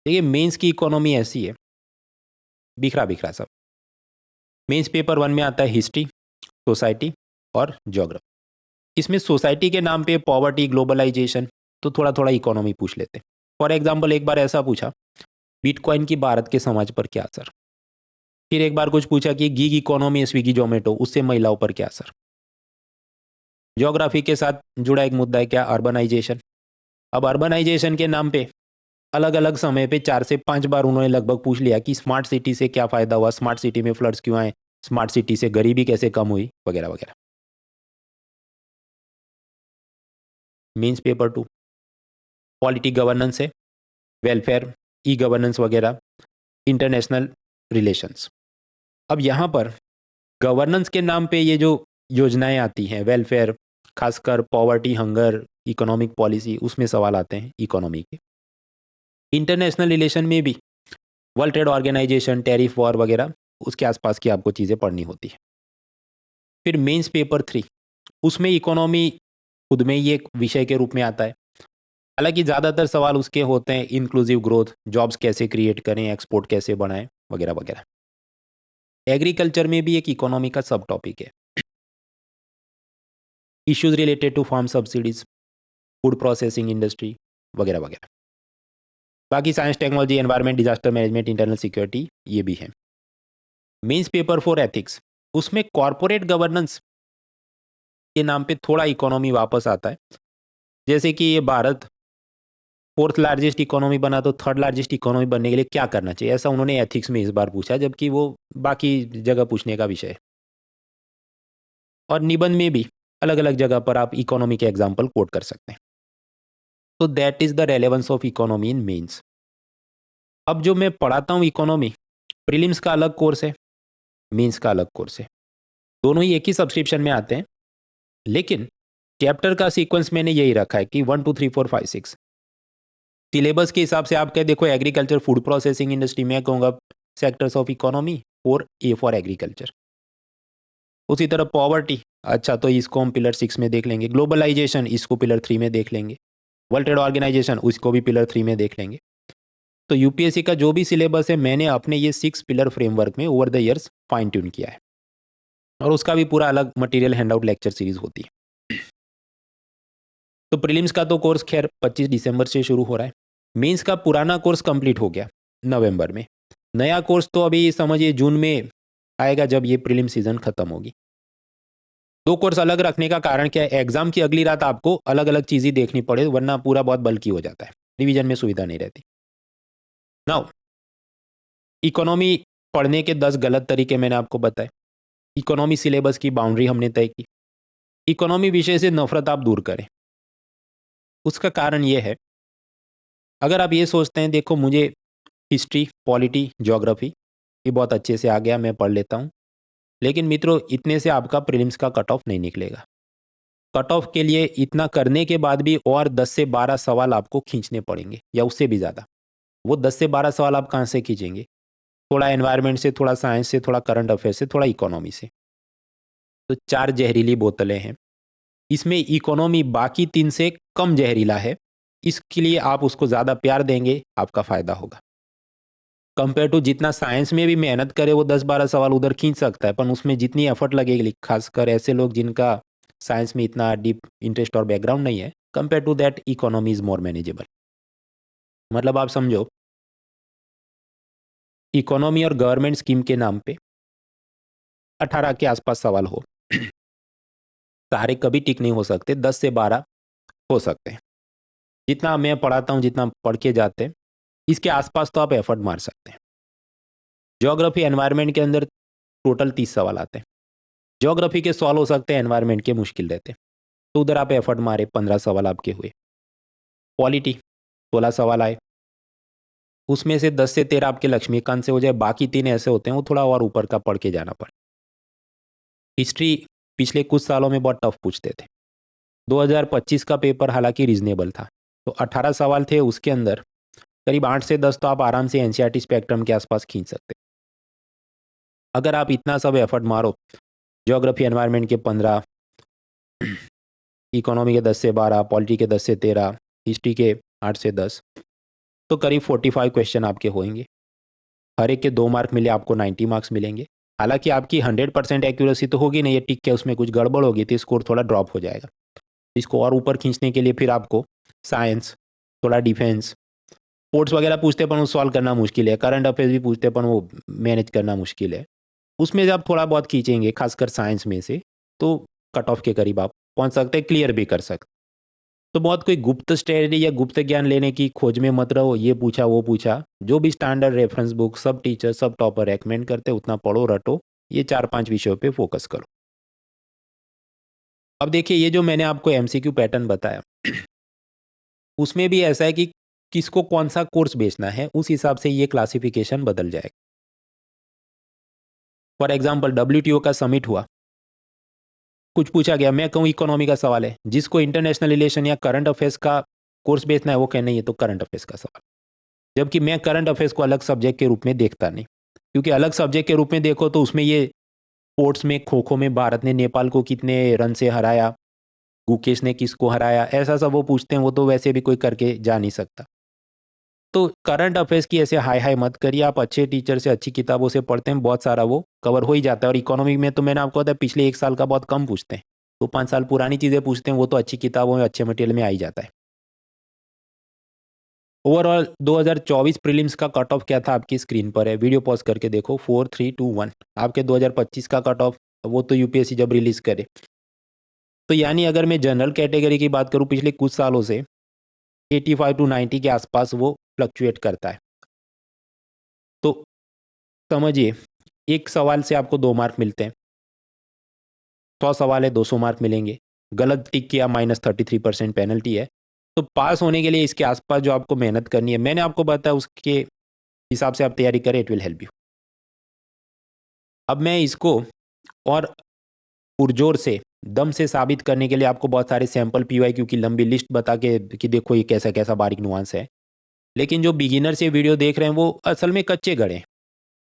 देखिए मेंस की इकोनॉमी ऐसी है, बिखरा बिखरा सब। मेंस पेपर 1 में आता है हिस्ट्री, सोसाइटी और ज्योग्राफी। इसमें सोसाइटी के नाम पे पॉवर्टी, ग्लोबलाइजेशन, तो थोड़ा थोड़ा इकोनॉमी पूछ लेते हैं। फॉर एग्जाम्पल एक बार ऐसा पूछा, बिटकॉइन की भारत के समाज पर क्या असर। फिर एक बार कुछ पूछा कि गीग इकोनॉमी, स्विगी, जोमेटो, उससे महिलाओं पर क्या असर। ज्योग्राफी के साथ जुड़ा एक मुद्दा है क्या, अर्बनाइजेशन। अब अर्बनाइजेशन के नाम पे अलग अलग समय पे 4 से 5 बार उन्होंने लगभग पूछ लिया कि स्मार्ट सिटी से क्या फ़ायदा हुआ, स्मार्ट सिटी में फ्लड्स क्यों आए, स्मार्ट सिटी से गरीबी कैसे कम हुई, वगैरह वगैरह। मीन्स पेपर 2 पॉलिटी गवर्नेंस है, वेलफेयर, ई गवर्नेंस वगैरह, इंटरनेशनल रिलेशंस। अब यहाँ पर गवर्नेंस के नाम पे ये जो योजनाएं आती हैं, वेलफेयर, खासकर पॉवर्टी, हंगर, इकोनॉमिक पॉलिसी, उसमें सवाल आते हैं इकोनॉमी के। इंटरनेशनल रिलेशन में भी world trade organisation, tariff war वगैरह, उसके आसपास की आपको चीज़ें पढ़नी होती है। फिर मेंस पेपर 3, उसमें इकोनॉमी खुद में ही एक विषय के रूप में आता है। हालांकि ज़्यादातर सवाल उसके होते हैं इंक्लूसिव ग्रोथ, जॉब्स कैसे क्रिएट करें, एक्सपोर्ट कैसे बढ़ाएं, वगैरह वगैरह। एग्रीकल्चर में भी एक इकोनॉमी का सब टॉपिक है, issues related to farm subsidies, food processing industry, वगैरह वगैरह। बाकी science, technology, environment, disaster management, internal security, ये भी है। मेंस पेपर 4 एथिक्स, उसमें कॉरपोरेट गवर्नेंस के नाम पे थोड़ा इकोनॉमी वापस आता है। जैसे कि ये भारत 4th लार्जेस्ट इकोनॉमी बना तो 3rd लार्जेस्ट इकोनॉमी बनने के लिए क्या करना चाहिए, ऐसा उन्होंने एथिक्स में इस बार पूछा, जबकि वो बाकी जगह पूछने का विषय है। और निबंध में भी अलग अलग जगह पर आप इकोनॉमी के एग्जाम्पल कोट कर सकते हैं। तो that is the relevance of economy in mains. अब जो मैं पढ़ाता हूँ इकोनॉमी, प्रीलिम्स का अलग कोर्स है, मेंस का अलग कोर्स है, दोनों ही एक ही सब्सक्रिप्शन में आते हैं, लेकिन चैप्टर का सीक्वेंस मैंने यही रखा है कि 1 2 3 4 5 6। सिलेबस के हिसाब से आप कह देखो एग्रीकल्चर फूड प्रोसेसिंग इंडस्ट्री में कहूँगा sectors of economy 4A for agriculture. उसी तरह पॉवर्टी, अच्छा तो इसको हम पिलर 6 में देख लेंगे। ग्लोबलाइजेशन, इसको पिलर 3 में देख लेंगे। वर्ल्ड ट्रेड ऑर्गेनाइजेशन, उसको भी पिलर 3 में देख लेंगे। तो यूपीएससी का जो भी सिलेबस है मैंने अपने ये 6 पिलर फ्रेमवर्क में over the years fine tune किया है, और उसका भी पूरा अलग मटेरियल हैंडआउट लेक्चर सीरीज होती है। तो प्रीलिम्स का तो कोर्स खैर 25 दिसंबर से शुरू हो रहा है। मेंस का पुराना कोर्स कंप्लीट हो गया नवंबर में, नया कोर्स तो अभी समझिए जून में आएगा जब ये प्रीलिम सीजन खत्म होगी। दो कोर्स अलग रखने का कारण क्या है, एग्जाम की अगली रात आपको अलग अलग चीज़ें देखनी पड़े, वरना पूरा बहुत बल्कि हो जाता है, रिवीजन में सुविधा नहीं रहती। नाउ इकोनॉमी पढ़ने के 10 गलत तरीके मैंने आपको बताए। इकोनॉमी सिलेबस की बाउंड्री हमने तय की। इकोनॉमी विषय से नफरत आप दूर करें। उसका कारण ये है, अगर आप ये सोचते हैं देखो मुझे हिस्ट्री, पॉलिटी, ज्योग्राफी ये बहुत अच्छे से आ गया, मैं पढ़ लेता हूँ, लेकिन मित्रों इतने से आपका प्रीलिम्स का कट ऑफ नहीं निकलेगा। कट ऑफ के लिए इतना करने के बाद भी और 10 से 12 सवाल आपको खींचने पड़ेंगे या उससे भी ज़्यादा। वो 10 से 12 सवाल आप कहाँ से खींचेंगे? थोड़ा एनवायरनमेंट से, थोड़ा साइंस से, थोड़ा करंट अफेयर से, थोड़ा इकोनॉमी से। तो 4 जहरीली बोतलें हैं। इसमें इकोनॉमी बाकी 3 से कम जहरीला है, इसके लिए आप उसको ज़्यादा प्यार देंगे, आपका फ़ायदा होगा। कंपेयर टू जितना साइंस में भी मेहनत करे वो 10-12 सवाल उधर खींच सकता है, पर उसमें जितनी एफर्ट लगेगी, खासकर ऐसे लोग जिनका साइंस में इतना डीप इंटरेस्ट और बैकग्राउंड नहीं है, compare to that economy is more manageable. मतलब आप समझो इकोनॉमी और गवर्नमेंट स्कीम के नाम पे 18 के आसपास सवाल हो, सारे कभी टिक नहीं हो सकते, 10 से 12 हो सकते हैं। जितना मैं पढ़ाता हूँ, जितना पढ़ के जाते हैं, इसके आसपास तो आप एफर्ट मार सकते हैं। ज्योग्राफी एनवायरनमेंट के अंदर टोटल 30 सवाल आते हैं। ज्योग्राफी के सवाल हो सकते हैं, एनवायरनमेंट के मुश्किल रहते हैं, तो उधर आप एफर्ट मारे, 15 सवाल आपके हुए। पॉलिटी 16 सवाल आए, उसमें से 10 से 13 आपके लक्ष्मीकांत से हो जाए, बाकी 3 ऐसे होते हैं वो थोड़ा और ऊपर का पढ़ के जाना पड़े। हिस्ट्री पिछले कुछ सालों में बहुत टफ पूछते थे। 2025 का पेपर हालांकि रीजनेबल था, तो 18 सवाल थे, उसके अंदर करीब 8 से 10 तो आप आराम से एनसीईआरटी स्पेक्ट्रम के आसपास खींच सकते। अगर आप इतना सब एफर्ट मारो, ज्योग्राफी एनवायरनमेंट के 15, इकोनॉमी के 10 से 12, पॉलिटी के 10 से 13, हिस्ट्री के 8 से 10, तो करीब 45 क्वेश्चन आपके होंगे। हर एक के 2 मार्क मिले, आपको 90 मार्क्स मिलेंगे। हालांकि आपकी 100% एक्यूरेसी तो होगी नहीं, ये टिक के उसमें कुछ गड़बड़ होगी तो स्कोर थोड़ा ड्रॉप हो जाएगा। इसको और ऊपर खींचने के लिए फिर आपको साइंस, थोड़ा डिफेंस, स्पोर्ट्स वगैरह पूछते पर वो सॉल्व करना मुश्किल है, करंट अफेयर्स भी पूछते पर वो मैनेज करना मुश्किल है। उसमें जब थोड़ा बहुत खींचेंगे, खासकर साइंस में से, तो कट ऑफ के करीब आप पहुंच सकते हैं, क्लियर भी कर सकते। तो बहुत कोई गुप्त स्ट्रेटजी या गुप्त ज्ञान लेने की खोज में मत रहो, ये पूछा वो पूछा। जो भी स्टैंडर्ड रेफरेंस बुक सब टीचर सब टॉपर रेकमेंड करते उतना पढ़ो, रटो, ये 4-5 विषयों पे फोकस करो। अब देखिए ये जो मैंने आपको एमसीक्यू पैटर्न बताया, उसमें भी ऐसा है कि किसको कौन सा कोर्स बेचना है, उस हिसाब से ये क्लासिफिकेशन बदल जाएगा। फॉर एग्जाम्पल WTO का समिट हुआ, कुछ पूछा गया, मैं कहूँ इकोनॉमी का सवाल है, जिसको इंटरनेशनल रिलेशन या करंट अफेयर्स का कोर्स बेचना है वो कहे नहीं, ये तो करंट अफेयर्स का सवाल। जबकि मैं करंट अफेयर्स को अलग सब्जेक्ट के रूप में देखता नहीं, क्योंकि अलग सब्जेक्ट के रूप में देखो तो उसमें ये स्पोर्ट्स में, खो खो में भारत ने नेपाल को कितने रन से हराया, गुकेश ने किसको हराया, ऐसा सब वो पूछते हैं, वो तो वैसे भी कोई करके जा नहीं सकता। तो करंट अफेयर्स की ऐसे हाई हाई मत करिए, आप अच्छे टीचर से अच्छी किताबों से पढ़ते हैं, बहुत सारा वो कवर हो ही जाता है। और इकोनॉमी में तो मैंने आपको बताया पिछले 1 साल का बहुत कम पूछते हैं, तो 5 साल पुरानी चीज़ें पूछते हैं, वो तो अच्छी किताबों में अच्छे मटेरियल में आ ही जाता है। ओवरऑल 2024 प्रीलिम्स का कट ऑफ क्या था आपकी स्क्रीन पर है, वीडियो पॉज करके देखो, 4 3 2 1 आपके 2025 का कट ऑफ, वो तो यूपीएससी जब रिलीज करे। तो यानी अगर मैं जनरल कैटेगरी की बात करूं, पिछले कुछ सालों से 85 टू 90 के आसपास वो फ्लक्चुएट करता है। तो समझिए एक सवाल से आपको 2 मार्क मिलते हैं, 100 सवाल है 200 मार्क मिलेंगे, गलत टिक किया -33% पेनल्टी है। तो पास होने के लिए इसके आसपास जो आपको मेहनत करनी है, मैंने आपको बताया उसके हिसाब से आप तैयारी करें, इट विल हेल्प यू। अब मैं इसको और पुरजोर से दम से साबित करने के लिए आपको बहुत सारे सैंपल पीवाईक्यू की लंबी लिस्ट बता के कि देखो ये कैसा कैसा बारीक नुआंस है, लेकिन जो बिगिनर से वीडियो देख रहे हैं वो असल में कच्चे गड़े हैं,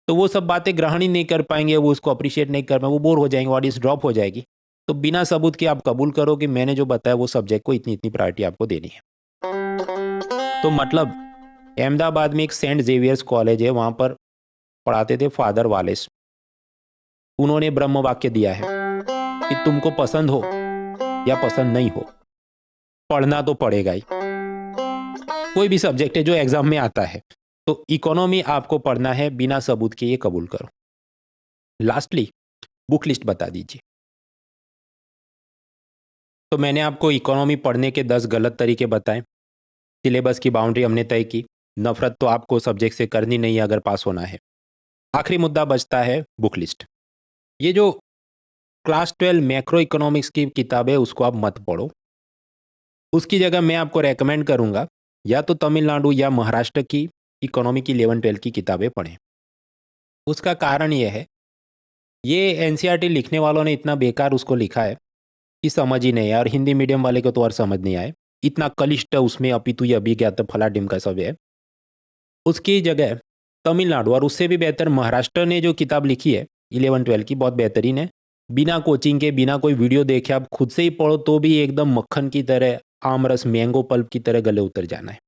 तो वो सब बातें ग्रहण ही नहीं कर पाएंगे, वो उसको अप्रिशिएट नहीं कर पाएंगे, वो बोर हो जाएंगे, ऑडियंस ड्रॉप हो जाएगी। तो बिना सबूत के आप कबूल करो कि मैंने जो बताया वो सब्जेक्ट को इतनी इतनी प्रायोरिटी आपको देनी है। तो मतलब अहमदाबाद में एक सेंट जेवियर्स कॉलेज है, वहाँ पर पढ़ाते थे फादर वालेस। उन्होंने ब्रह्म वाक्य दिया है कि तुमको पसंद हो या पसंद नहीं हो, पढ़ना तो पड़ेगा ही। कोई भी सब्जेक्ट है जो एग्जाम में आता है, तो इकोनॉमी आपको पढ़ना है, बिना सबूत के ये कबूल करो। लास्टली बुक लिस्ट बता दीजिए। तो मैंने आपको इकोनॉमी पढ़ने के 10 गलत तरीके बताए, सिलेबस की बाउंड्री हमने तय की, नफरत तो आपको सब्जेक्ट से करनी नहीं है अगर पास होना है। आखिरी मुद्दा बचता है बुक लिस्ट। ये जो क्लास 12 मैक्रो इकोनॉमिक्स की किताब है उसको आप मत पढ़ो, उसकी जगह मैं आपको रेकमेंड करूंगा या तो तमिलनाडु या महाराष्ट्र की इकोनॉमी की 11-12 की किताबें पढ़ें। उसका कारण ये है, ये एनसीईआरटी लिखने वालों ने इतना बेकार उसको लिखा है कि समझ ही नहीं है, और हिंदी मीडियम वाले को तो और समझ नहीं आए, इतना कलिष्ट उसमें अपितु ये अभिज्ञात फला डिम का सब है। उसकी जगह तमिलनाडु और उससे भी बेहतर महाराष्ट्र ने जो किताब लिखी है 11-12 की, बहुत बेहतरीन है। बिना कोचिंग के, बिना कोई वीडियो देखे आप खुद से ही पढ़ो तो भी एकदम मक्खन की तरह, आमरस मैंगो पल्प की तरह गले उतर जाना है।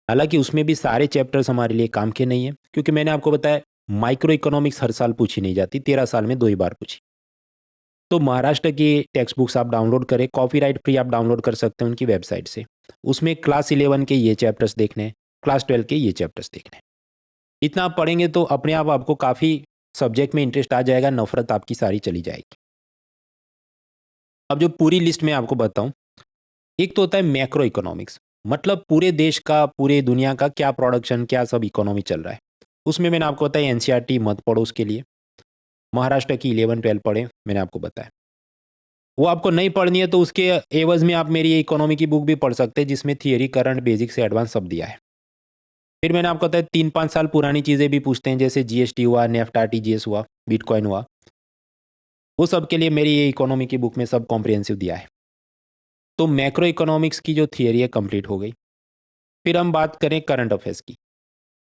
हालांकि उसमें भी सारे चैप्टर्स हमारे लिए काम के नहीं है, क्योंकि मैंने आपको बताया माइक्रो इकोनॉमिक्स हर साल पूछी नहीं जाती, 13 साल में 2 ही बार पूछी। तो महाराष्ट्र की टेक्स्ट बुक्स आप डाउनलोड करें, कॉपीराइट फ्री आप डाउनलोड कर सकते हैं उनकी वेबसाइट से। उसमें क्लास 11 के ये चैप्टर्स देखने हैं, क्लास 12 के ये चैप्टर्स देखने हैं। इतना आप पढ़ेंगे तो अपने आप आपको काफ़ी सब्जेक्ट में इंटरेस्ट आ जाएगा, नफरत आपकी सारी चली जाएगी। अब जो पूरी लिस्ट में आपको बताऊं, एक तो होता है मैक्रो इकोनॉमिक्स, मतलब पूरे देश का, पूरे दुनिया का क्या प्रोडक्शन, क्या सब इकोनॉमी चल रहा है। उसमें मैंने आपको बताया एनसीईआरटी मत पढ़ो उसके लिए, महाराष्ट्र की 11-12 पढ़े, मैंने आपको बताया। वो आपको नहीं पढ़नी है तो उसके एवज में आप मेरी इकोनॉमी की बुक भी पढ़ सकते हैं, जिसमें थियरी, करंट, बेसिक से एडवांस सब दिया है। फिर मैंने आपको बताया 3-5 साल पुरानी चीज़ें भी पूछते हैं, जैसे जीएसटी हुआ, नेफ्ट, आरटीजीएस हुआ, बिटकॉइन हुआ, वो सब के लिए मेरी ये इकोनॉमी की बुक में सब कॉम्प्रिहेंसिव दिया है। तो मैक्रो इकोनॉमिक्स की जो थियरी है कंप्लीट हो गई। फिर हम बात करें करंट अफेयर्स की,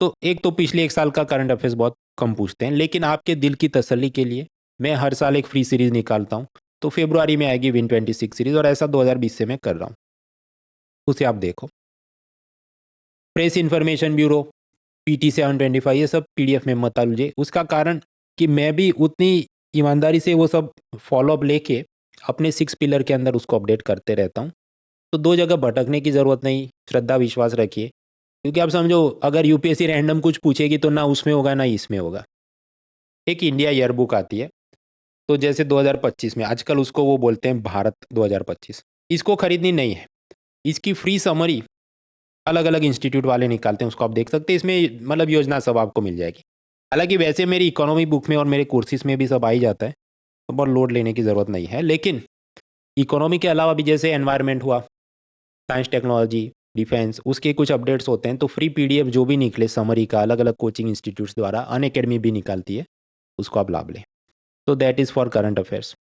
तो एक तो पिछले 1 साल का करंट अफेयर्स बहुत कम पूछते हैं, लेकिन आपके दिल की तसल्ली के लिए मैं हर साल एक फ्री सीरीज निकालता हूँ। तो फेब्रुआरी में आएगी विन 26 सीरीज, और ऐसा 2020 से मैं कर रहा हूँ, उसे आप देखो। प्रेस इन्फॉर्मेशन ब्यूरो, PT 725, ये सब PDF में मत डालिए। उसका कारण कि मैं भी उतनी ईमानदारी से वो सब फॉलोअप लेके अपने 6 पिलर के अंदर उसको अपडेट करते रहता हूँ। तो 2 जगह भटकने की ज़रूरत नहीं, श्रद्धा विश्वास रखिए, क्योंकि आप समझो अगर यूपीएससी रैंडम कुछ पूछेगी तो ना उसमें होगा ना इसमें होगा। एक इंडिया ईयर बुक आती है, तो जैसे 2025 में, आजकल उसको वो बोलते हैं भारत 2025, इसको खरीदनी नहीं है, इसकी फ्री समरी अलग अलग इंस्टीट्यूट वाले निकालते हैं, उसको आप देख सकते हैं, इसमें मतलब योजना सब आपको मिल जाएगी। हालांकि वैसे मेरी इकोनॉमी बुक में और मेरे कोर्सेज में भी सब आ ही जाता है, तो बहुत लोड लेने की ज़रूरत नहीं है। लेकिन इकोनॉमी के अलावा भी जैसे एनवायरनमेंट हुआ, साइंस टेक्नोलॉजी, डिफेंस, उसके कुछ अपडेट्स होते हैं, तो फ्री PDF जो भी निकले समरी का, अलग अलग कोचिंग इंस्टीट्यूट्स द्वारा, अनअकैडमी भी निकालती है, उसको आप लाभ लें। तो that is for current affairs.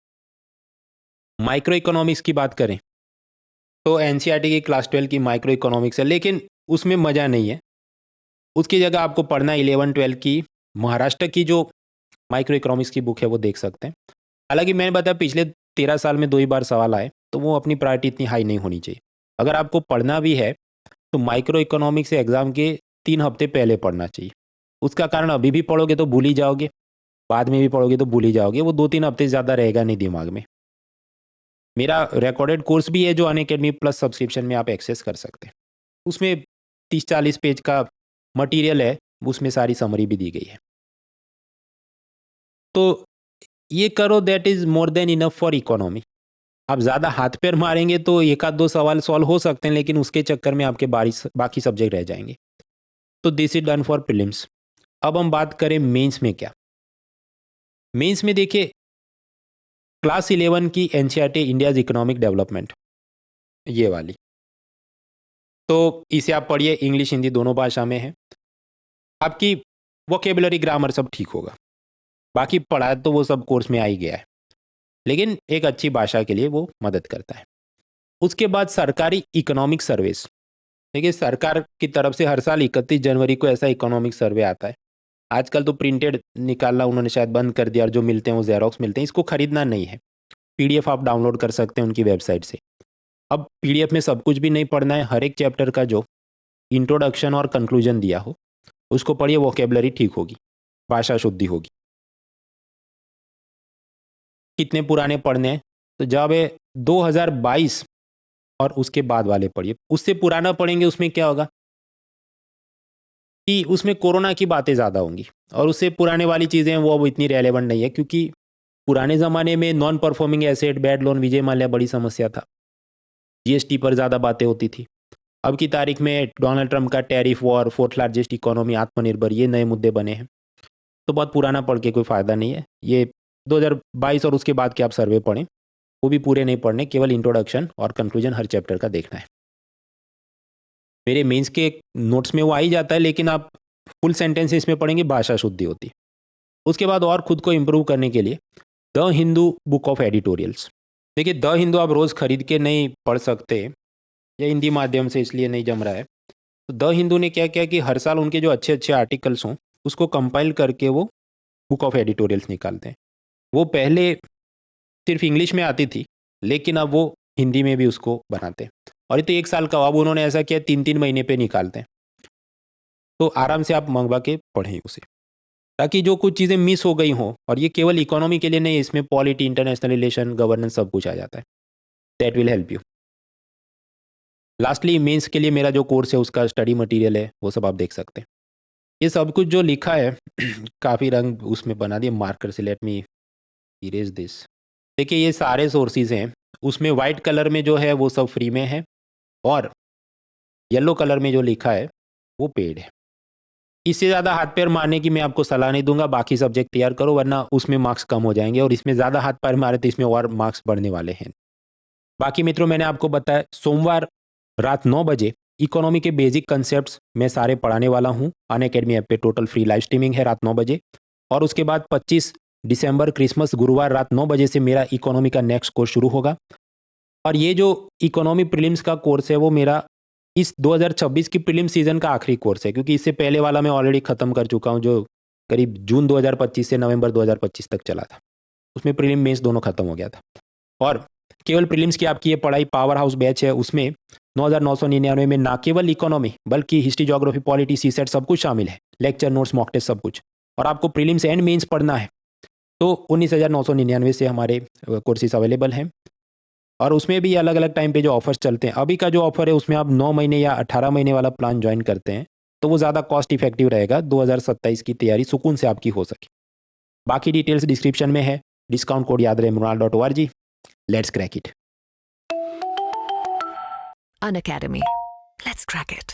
Micro economics की बात करें तो एनसीईआरटी की क्लास 12 की माइक्रो इकोनॉमिक्स है, लेकिन उसमें मज़ा नहीं है। उसकी जगह आपको पढ़ना 11-12 की महाराष्ट्र की जो माइक्रो इकोनॉमिक्स की बुक है वो देख सकते हैं। हालांकि मैंने बताया पिछले 13 साल में 2 ही बार सवाल आए, तो वो अपनी प्रायोरिटी इतनी हाई नहीं होनी चाहिए। अगर आपको पढ़ना भी है तो माइक्रो इकोनॉमिक्स एग्जाम के 3 हफ्ते पहले पढ़ना चाहिए। उसका कारण अभी भी पढ़ोगे तो भूल ही जाओगे, बाद में भी पढ़ोगे तो भूल ही जाओगे, वो 2-3 हफ्ते से ज़्यादा रहेगा नहीं दिमाग में। मेरा रिकॉर्डेड कोर्स भी है जो अनअकैडमी प्लस सब्सक्रिप्शन में आप एक्सेस कर सकते हैं। उसमें 30-40 पेज का मटेरियल है, उसमें सारी समरी भी दी गई है। तो ये करो, that is more than enough for economy. आप ज़्यादा हाथ पैर मारेंगे तो 1-2 सवाल सॉल्व हो सकते हैं, लेकिन उसके चक्कर में आपके बाकी सब्जेक्ट रह जाएंगे। तो this is done for prelims. अब हम बात करें मेंस में क्या। मेंस में देखिए, क्लास 11 की एनसीईआरटी इंडियाज इकोनॉमिक डेवलपमेंट, ये वाली, तो इसे आप पढ़िए, इंग्लिश हिंदी दोनों भाषा में है। आपकी वोकेबुलरी ग्रामर सब ठीक होगा। बाकी पढ़ा तो वो सब कोर्स में आ ही गया है, लेकिन एक अच्छी भाषा के लिए वो मदद करता है। उसके बाद सरकारी इकोनॉमिक सर्वेस। देखिए सरकार की तरफ से हर साल 31 जनवरी को ऐसा इकोनॉमिक सर्वे आता है। आजकल तो प्रिंटेड निकालना उन्होंने शायद बंद कर दिया और जो मिलते हैं वो जेरोक्स मिलते हैं, इसको खरीदना नहीं है, पीडीएफ आप डाउनलोड कर सकते हैं उनकी वेबसाइट से। अब पीडीएफ में सब कुछ भी नहीं पढ़ना है, हर एक चैप्टर का जो इंट्रोडक्शन और कंक्लूजन दिया हो उसको पढ़िए, वोकेबलरी ठीक होगी, भाषा शुद्धि होगी। कितने पुराने पढ़ने हैं, तो जब 2022 और उसके बाद वाले पढ़िए। उससे पुराना पढ़ेंगे उसमें क्या होगा कि उसमें कोरोना की बातें ज़्यादा होंगी, और उससे पुराने वाली चीज़ें वो अब इतनी रेलेवेंट नहीं है, क्योंकि पुराने ज़माने में non performing asset, bad loan, Vijay Mallya बड़ी समस्या था, जीएसटी पर ज़्यादा बातें होती थी। अब की तारीख में डोनाल्ड ट्रंप का tariff war, fourth largest economy, आत्मनिर्भर, ये नए मुद्दे बने हैं। तो बहुत पुराना पढ़ के कोई फ़ायदा नहीं है, ये 2022 और उसके बाद के आप सर्वे पढ़ें, वो भी पूरे नहीं पढ़ने, केवल इंट्रोडक्शन और कंक्लूजन हर चैप्टर का देखना है। मेरे मेंस के नोट्स में वो आ ही जाता है, लेकिन आप फुल सेंटेंस इसमें पढ़ेंगे, भाषा शुद्धि होती है। उसके बाद और खुद को इम्प्रूव करने के लिए the Hindu book of editorials. देखिए द हिंदू आप रोज़ खरीद के नहीं पढ़ सकते, या हिंदी माध्यम से इसलिए नहीं जम रहा है। तो द हिंदू ने क्या किया कि हर साल उनके जो अच्छे अच्छे आर्टिकल्स हों उसको कंपाइल करके वो बुक ऑफ एडिटोरियल्स निकालते हैं। वो पहले सिर्फ इंग्लिश में आती थी, लेकिन अब वो हिंदी में भी उसको बनाते हैं, और ये तो 1 साल का, अब उन्होंने ऐसा किया 3-3 महीने पे निकालते हैं। तो आराम से आप मंगवा के पढ़ें उसे, ताकि जो कुछ चीज़ें मिस हो गई हों, और ये केवल इकोनॉमी के लिए नहीं, इसमें पॉलिटी, इंटरनेशनल रिलेशन, गवर्नेंस सब कुछ आ जाता है। That will help you. Lastly mains के लिए मेरा जो कोर्स है उसका स्टडी मटेरियल है, वो सब आप देख सकते हैं। ये सब कुछ जो लिखा है काफ़ी रंग उसमें बना दिए मार्कर से, लेट मी इरेज दिस। देखिए ये सारे सोर्सेज हैं, उसमें वाइट कलर में जो है वो सब फ्री में है, और येलो कलर में जो लिखा है वो पेड है। इससे ज़्यादा हाथ पैर मारने की मैं आपको सलाह नहीं दूंगा, बाकी सब्जेक्ट तैयार करो, वरना उसमें मार्क्स कम हो जाएंगे, और इसमें ज़्यादा हाथ पैर मारे तो इसमें और मार्क्स बढ़ने वाले हैं। बाकी मित्रों मैंने आपको बताया सोमवार रात 9 बजे इकोनॉमी के बेसिक कंसेप्ट्स मैं सारे पढ़ाने वाला हूँ। अनअकैडमी ऐप पे टोटल फ्री लाइव स्ट्रीमिंग है रात 9 बजे, और उसके बाद 25 दिसंबर क्रिसमस गुरुवार रात 9 बजे से मेरा इकोनॉमी का नेक्स्ट कोर्स शुरू होगा। और ये जो इकोनॉमी प्रीलिम्स का कोर्स है वो मेरा इस 2026 की प्रीलिम सीजन का आखिरी कोर्स है, क्योंकि इससे पहले वाला मैं ऑलरेडी ख़त्म कर चुका हूँ, जो करीब जून 2025 से नवंबर 2025 तक चला था। उसमें प्रीलिम मेंस दोनों खत्म हो गया था, और केवल प्रीलिम्स की आपकी ये पढ़ाई पावर हाउस बैच है, उसमें 9,999 में ना केवल इकोनॉमी बल्कि हिस्ट्री, ज्योग्राफी, पॉलिटी, सीसेट सब कुछ शामिल है, लेक्चर नोट्स, मॉक टेस्ट सब कुछ। और आपको प्रीलिम्स एंड मेंस पढ़ना है तो 19,999 से हमारे कोर्सेज अवेलेबल हैं, और उसमें भी अलग अलग टाइम पे जो ऑफर्स चलते हैं। अभी का जो ऑफर है उसमें आप 9 महीने या 18 महीने वाला प्लान ज्वाइन करते हैं तो वो ज़्यादा कॉस्ट इफेक्टिव रहेगा, 2027 की तैयारी सुकून से आपकी हो सके। बाकी डिटेल्स डिस्क्रिप्शन में है, डिस्काउंट कोड याद रहे mrunal.org। Let's crack it. Unacademy. Let's crack it.